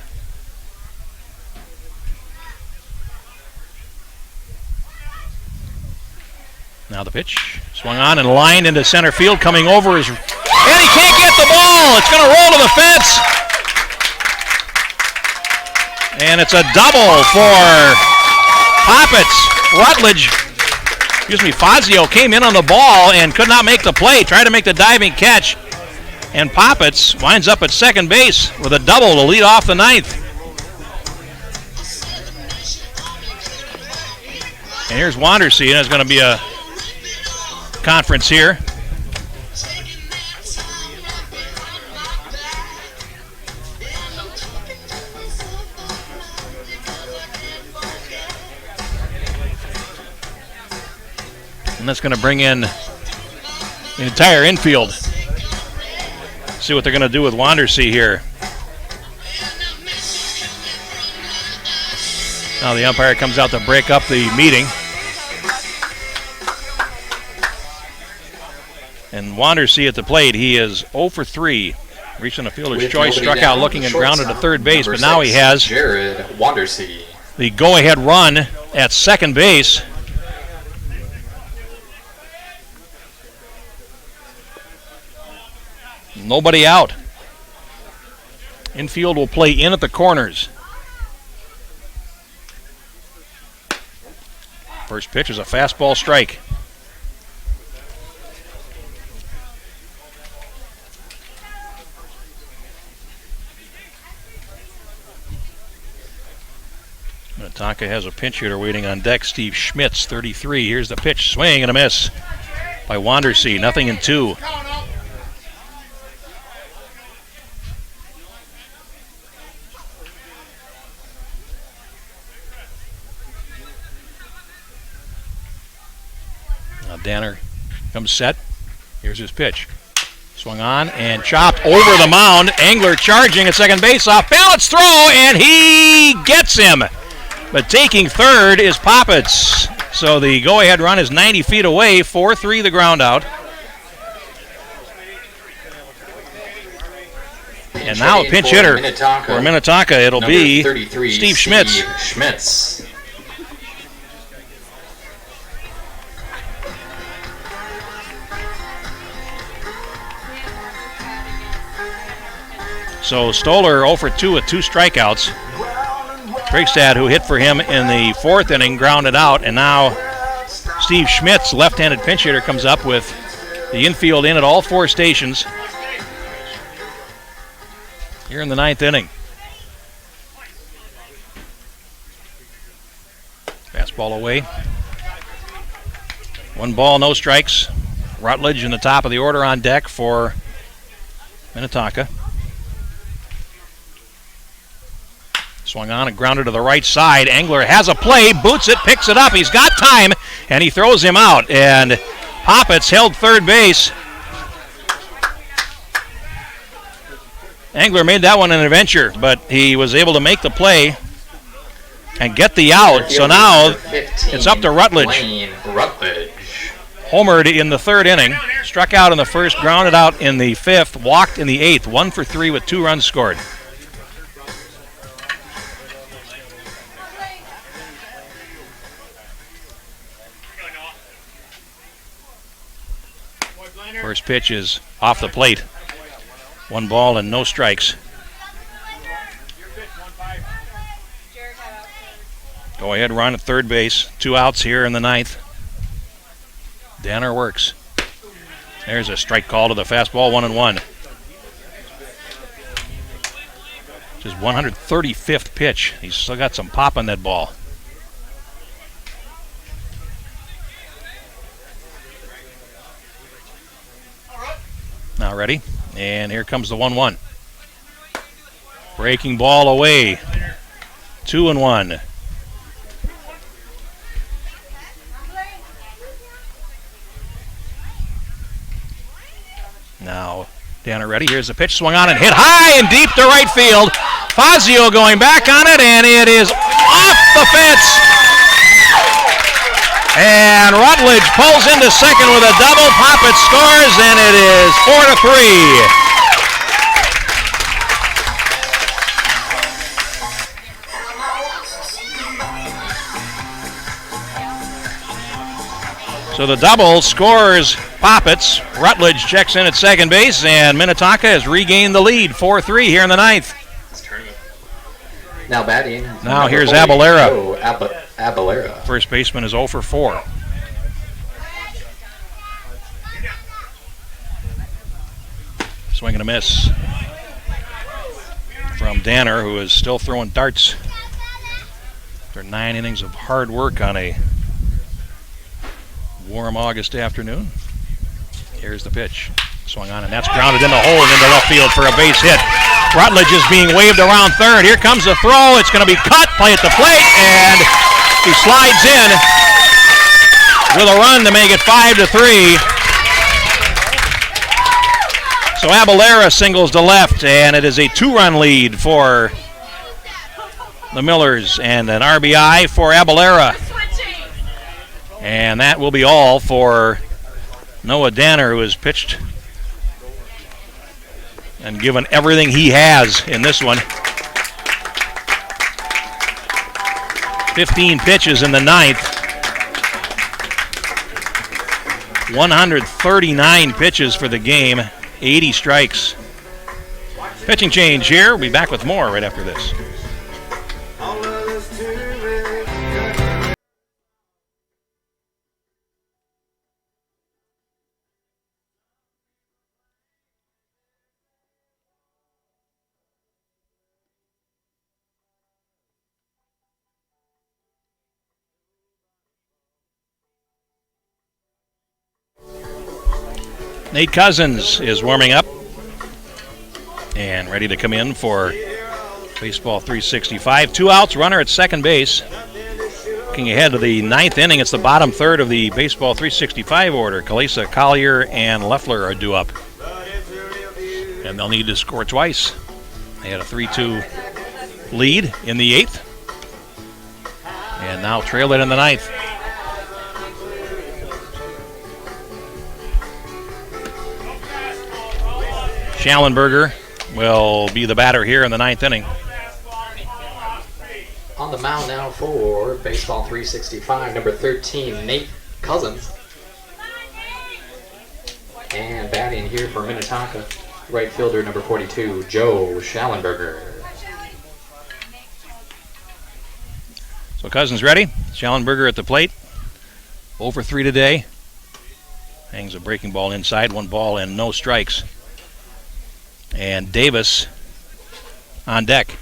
C: Now the pitch. Swung on and lined into center field. Coming over is... And he can't get the ball! It's going to roll to the fence! And it's a double for Poppets. Fazio came in on the ball and could not make the play. Tried to make the diving catch. And Poppets winds up at second base with a double to lead off the 9th. And here's Wandersee. There's going to be a conference here. And that's going to bring in the entire infield. See what they're going to do with Wandersee here. Now the umpire comes out to break up the meeting. And Wandersee at the plate, he is 0 for 3. Reaching the fielder's choice, struck out looking and grounded to third base, but now he has
B: Jared Wandersee.
C: The go-ahead run at second base. Nobody out. Infield will play in at the corners. First pitch is a fastball strike. Minnetonka has a pinch hitter waiting on deck, Steve Schmitz, 33. Here's the pitch, swing and a miss by Wandersee, 0-2. Now Danner comes set. Here's his pitch. Swung on and chopped over the mound. Angler charging at second base, off balance throw, and he gets him. But taking third is Poppets. So the go-ahead run is 90 feet away, 4-3 the ground out. And now a pinch hitter for Minnetonka. It'll be Steve Schmitz. So Stolar 0 for 2 with 2 strikeouts. Dragstad, who hit for him in the 4th inning, grounded out. And now Steve Schmitz, left-handed pinch hitter, comes up with the infield in at all 4 stations. here in the 9th inning. Fastball away. 1 ball, no strikes. Rutledge in the top of the order on deck for Minnetonka. Swung on and grounded to the right side. Engler has a play, boots it, picks it up. He's got time, and he throws him out. And Poppets held third base. Engler made that one an adventure, but he was able to make the play and get the out. So now it's up to Rutledge. Homered in the 3rd inning, struck out in the 1st, grounded out in the 5th, walked in the 8th, 1 for 3 with 2 runs scored. First pitch is off the plate. 1 ball and no strikes. Go ahead run at third base. 2 outs here in the 9th. Danner works. There's a strike call to the fastball, 1-1. Just 135th pitch. He's still got some pop on that ball. Now ready, and here comes the 1-1. Breaking ball away. 2-1. Now Danner ready. Here's the pitch, swung on and hit high and deep to right field. Fazio going back on it, and it is off the fence. And Rutledge pulls into second with a double. Poppet scores, and it is 4-3. So the double scores Poppets. Rutledge checks in at second base, and Minnetonka has regained the lead, 4-3 here in the 9th.
B: Now batting.
C: Now here's Abalera.
B: Oh, Abalera.
C: First baseman is 0 for 4. Swing and a miss from Danner, who is still throwing darts after 9 innings of hard work on a warm August afternoon. Here's the pitch. Swung on, and that's grounded in the hole and into left field for a base hit. Rutledge is being waved around third. Here comes the throw. It's going to be cut. Play at the plate, and he slides in with a run to make it 5-3. So Abalera singles to left, and it is a 2-run lead for the Millers and an RBI for Abalera. And that will be all for Noah Danner, who has pitched and given everything he has in this one. 15 pitches in the 9th. 139 pitches for the game. 80 strikes. Pitching change here. We'll be back with more right after this. Nate Cousins is warming up and ready to come in for baseball 365. 2 outs, runner at second base. Looking ahead to the 9th inning, it's the bottom third of the baseball 365 order. Kalisa, Collier, and Loeffler are due up. And they'll need to score twice. They had a 3-2 lead in the 8th. And now trail it in the 9th. Schallenberger will be the batter here in the 9th inning.
B: On the mound now for baseball 365, number 13, Nate Cousins. And batting here for Minnetonka, right fielder number 42, Joe Schallenberger.
C: So Cousins ready. Schallenberger at the plate. 0 for 3 today. Hangs a breaking ball inside, 1 ball and no strikes. And Davis on deck.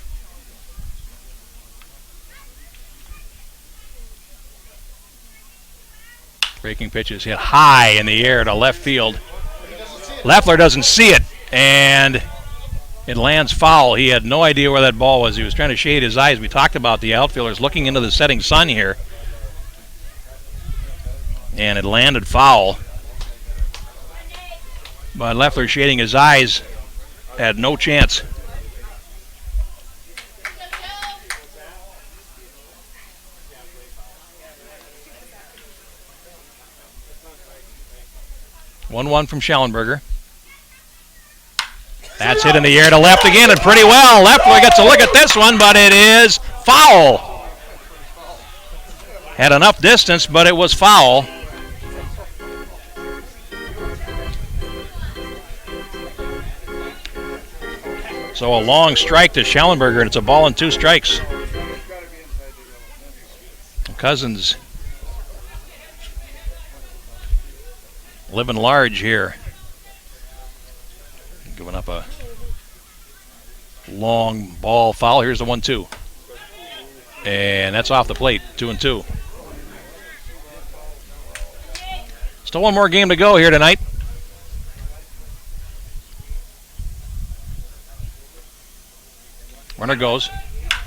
C: Breaking pitch is hit high in the air to left field. Waffler doesn't see it, and it lands foul. He had no idea where that ball was. He was trying to shade his eyes. We talked about the outfielders looking into the setting sun here. And it landed foul. But Waffler, shading his eyes, had no chance. One from Schellenberger. That's hit in the air to left again, and pretty well. Waffler gets a look at this one, but it is foul. Had enough distance, but it was foul. So a long strike to Schellenberger, and it's a ball and 2 strikes. Cousins living large here. Giving up a long ball foul. Here's the 1-2. And that's off the plate, 2-2. Still one more game to go here tonight. Runner goes.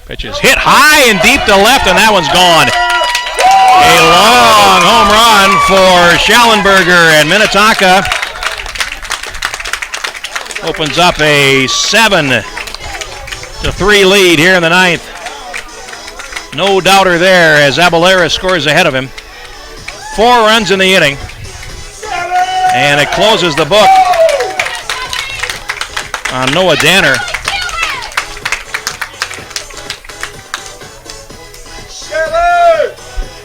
C: Pitch is hit high and deep to left, and that one's gone. A long home run for Schellenberger, and Minnetonka opens up a 7-3 lead here in the 9th. No doubter there as Abalera scores ahead of him. 4 runs in the inning. And it closes the book on Noah Danner.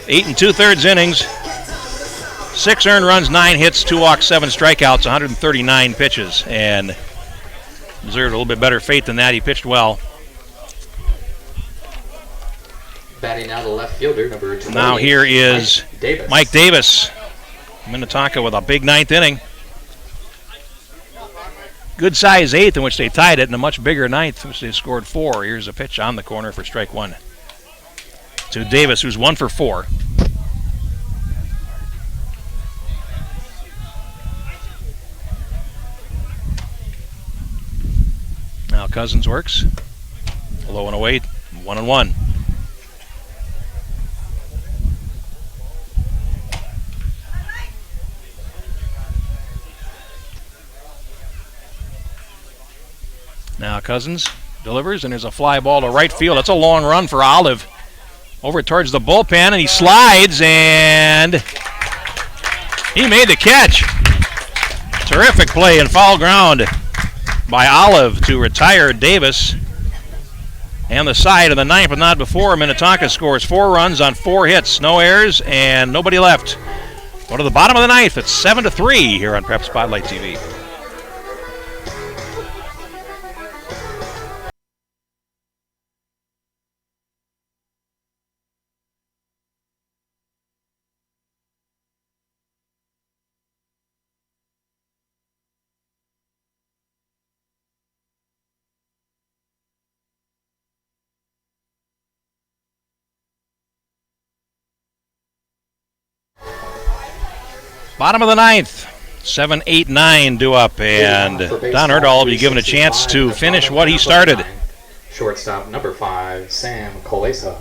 C: 8 2/3 innings. 6 earned runs, 9 hits, 2 walks, 7 strikeouts, 139 pitches. And deserved a little bit better fate than that. He pitched well.
B: Batting now the left fielder, number 20.
C: Now here is Mike Davis. Minnetonka with a big 9th inning. Good size 8th in which they tied it, and a much bigger 9th in which they scored 4. Here's a pitch on the corner for strike 1 to Davis, who's 1 for 4. Now Cousins works. Low and away, 1-1. Now Cousins delivers, and there's a fly ball to right field. That's a long run for Olive. Over towards the bullpen, and he slides, and he made the catch. Terrific play in foul ground by Olive to retire Davis. And the side of the 9th, but not before. Minnetonka scores 4 runs on 4 hits, no errors, and nobody left. Go to the bottom of the 9th. It's 7-3 here on Prep Spotlight TV. Bottom of the 9th, 7-8-9 due up, and Don Erdahl will be given a chance to finish what he started.
B: Shortstop number 5, Sam Kolesa.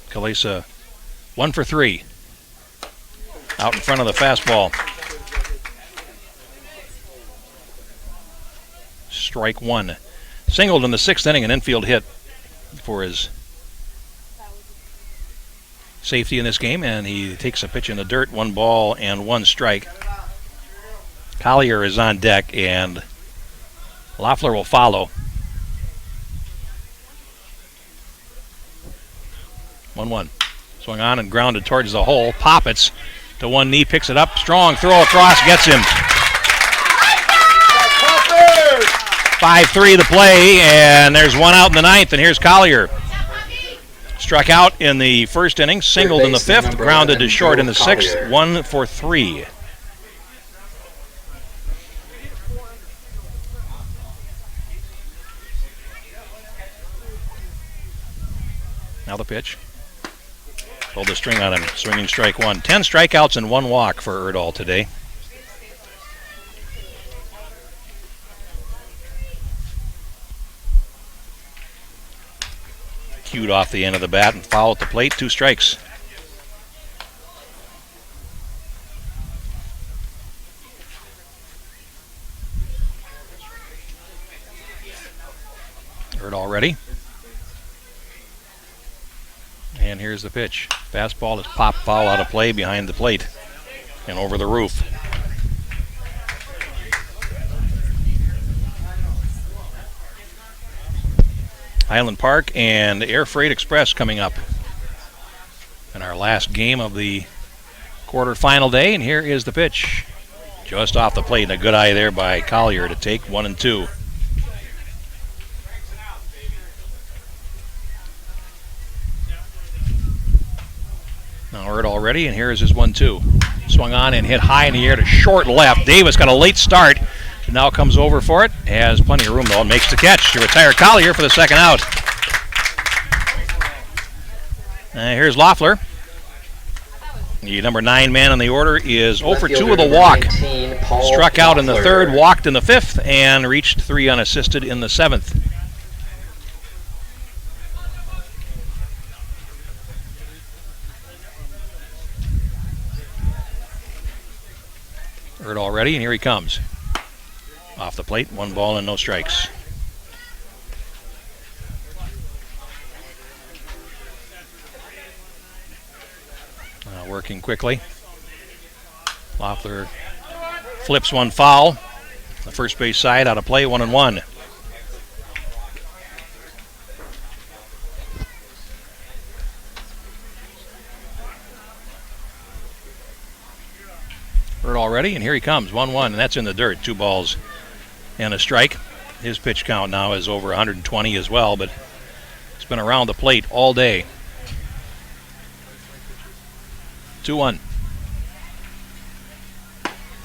C: Kolesa 1 for 3. Out in front of the fastball. Strike 1. Singled in the 6th inning, an infield hit for his safety in this game, and he takes a pitch in the dirt, 1 ball and 1 strike. Collier is on deck, and Waffler will follow. 1-1. Swung on and grounded towards the hole. Poppets to one knee, picks it up. Strong throw across, gets him. 5-3 the play, and there's 1 out in the 9th, and here's Collier. Struck out in the first inning, singled in the fifth, grounded to short in the sixth, 1 for 3. Now the pitch. Pulled the string on him, swinging strike one. 10 strikeouts and 1 walk for Erdahl today. Cued off the end of the bat and foul at the plate, 2 strikes. Erdahl ready. And here's the pitch. Fastball is popped foul out of play behind the plate and over the roof. Highland Park and Air Freight Express coming up in our last game of the quarterfinal day. And here is the pitch. Just off the plate and a good eye there by Collier to take 1-2. Now Erdahl ready, and here is his 1-2. Swung on and hit high in the air to short left. Davis got a late start. Now comes over for it. Has plenty of room, though, and makes the catch to retire Collier for the second out. Here's Waffler. The number 9 man on the order is 0 for 2 with a walk. Struck out in the third, walked in the fifth, and reached 3 unassisted in the seventh. Erdahl ready, and here he comes. Off the plate, 1 ball and no strikes. Working quickly. Waffler flips one foul. The first base side out of play, 1-1. Erdahl ready, and here he comes, 1-1, and that's in the dirt. 2 balls and a strike. His pitch count now is over 120 as well, but it's been around the plate all day. 2-1.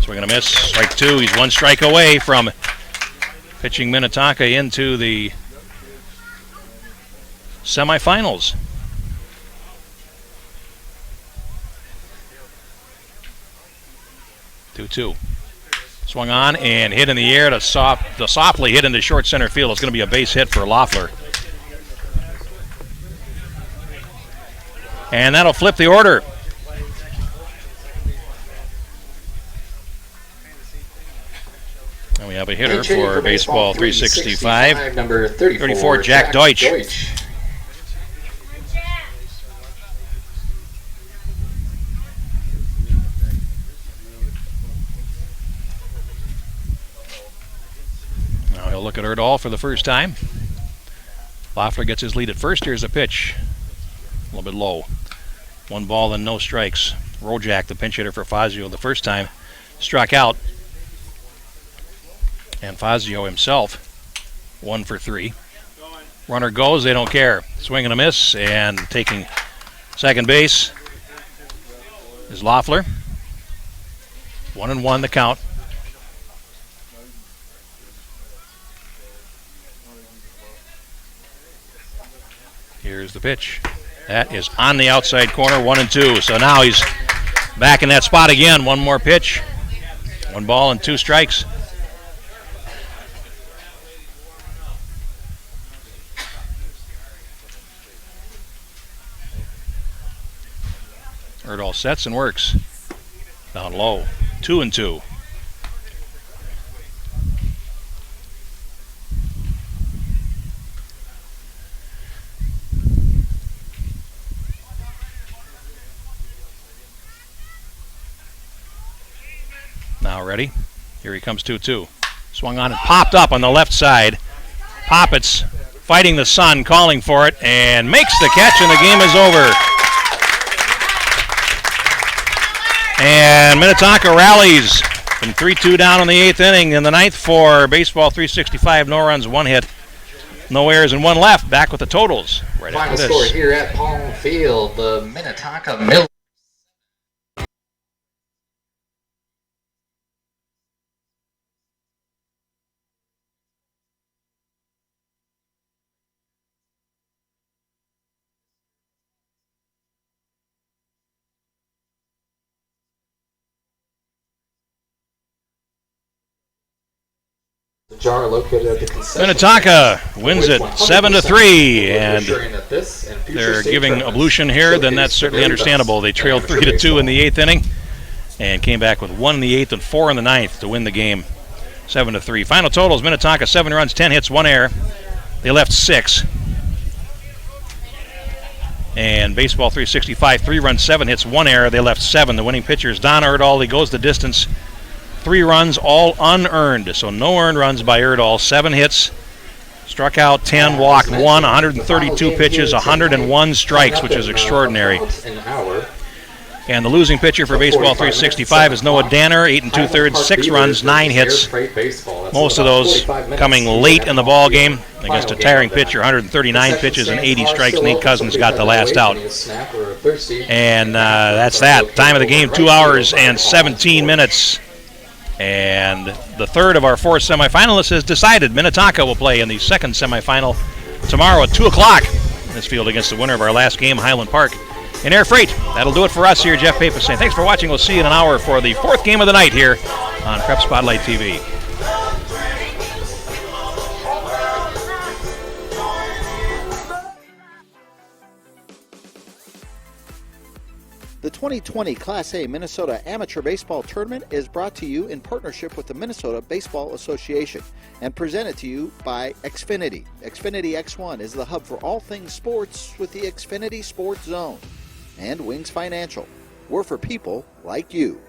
C: Swing and a miss, strike 2. He's 1 strike away from pitching Minnetonka into the semifinals. Two. Swung on and hit in the air to softly hit into short center field. It's going to be a base hit for Waffler. And that'll flip the order. And we have a hitter for baseball 365, number 34, Jack Deutsch. Now he'll look at Erdahl for the first time. Waffler gets his lead at first. Here's a pitch. A little bit low. 1 ball and no strikes. Rojak, the pinch hitter for Fazio, the first time, struck out. And Fazio himself, 1 for 3. Runner goes, they don't care. Swing and a miss, and taking second base is Waffler. 1-1 the count. Here's the pitch. That is on the outside corner, 1-2. So now he's back in that spot again. 1 more pitch. 1 ball and 2 strikes. Erdahl sets and works. Down low. 2-2. Now ready. Here he comes 2-2. Swung on and popped up on the left side. Poppets fighting the sun, calling for it, and makes the catch, and the game is over. And Minnetonka rallies from 3-2 down in the 8th inning. In the 9th for baseball 365, no runs, 1 hit, No errors and one left. Back with the totals right
B: Final
C: after
B: score
C: this.
B: here at Palm Field, the Minnetonka Millers. The jar located at the concession
C: Minnetonka wins it 7-3, and
B: ensuring that this and future
C: they're
B: state
C: giving
B: tournaments
C: Ablution here. Then that's
B: showcase
C: certainly
B: the very
C: understandable.
B: best
C: They trailed
B: amateur
C: 3-2
B: baseball.
C: in the 8th inning and came back with 1 in the 8th and 4 in the 9th to win the game 7-3. Final totals: Minnetonka 7 runs, 10 hits, 1 error. They left 6. And Baseball 365, 3 runs, 7 hits, 1 error. They left 7. The winning pitcher is Don Erdahl. He goes the distance. 3 runs, all unearned. So no earned runs by Erdahl. 7 hits, struck out 10, walked 1, 132 pitches, 101 strikes, which is extraordinary. And the losing pitcher for Baseball 365 is Noah Danner, 8 2/3, 6 runs, 9 hits. Most of those coming late in the ball game against a tiring pitcher, 139 pitches and 80 strikes. Nate Cousins got the last out. And that's that. Time of the game, 2 hours and 17 minutes. And the third of our 4 semifinalists is decided. Minnetonka will play in the second semifinal tomorrow at 2 o'clock in this field against the winner of our last game, Highland Park in Air Freight. That'll do it for us here. Jeff Pappas saying thanks for watching. We'll see you in an hour for the 4th game of the night here on Prep Spotlight TV.
A: The 2020 Class A Minnesota Amateur Baseball Tournament is brought to you in partnership with the Minnesota Baseball Association and presented to you by Xfinity. Xfinity X1 is the hub for all things sports with the Xfinity Sports Zone. And Wings Financial. We're for people like you.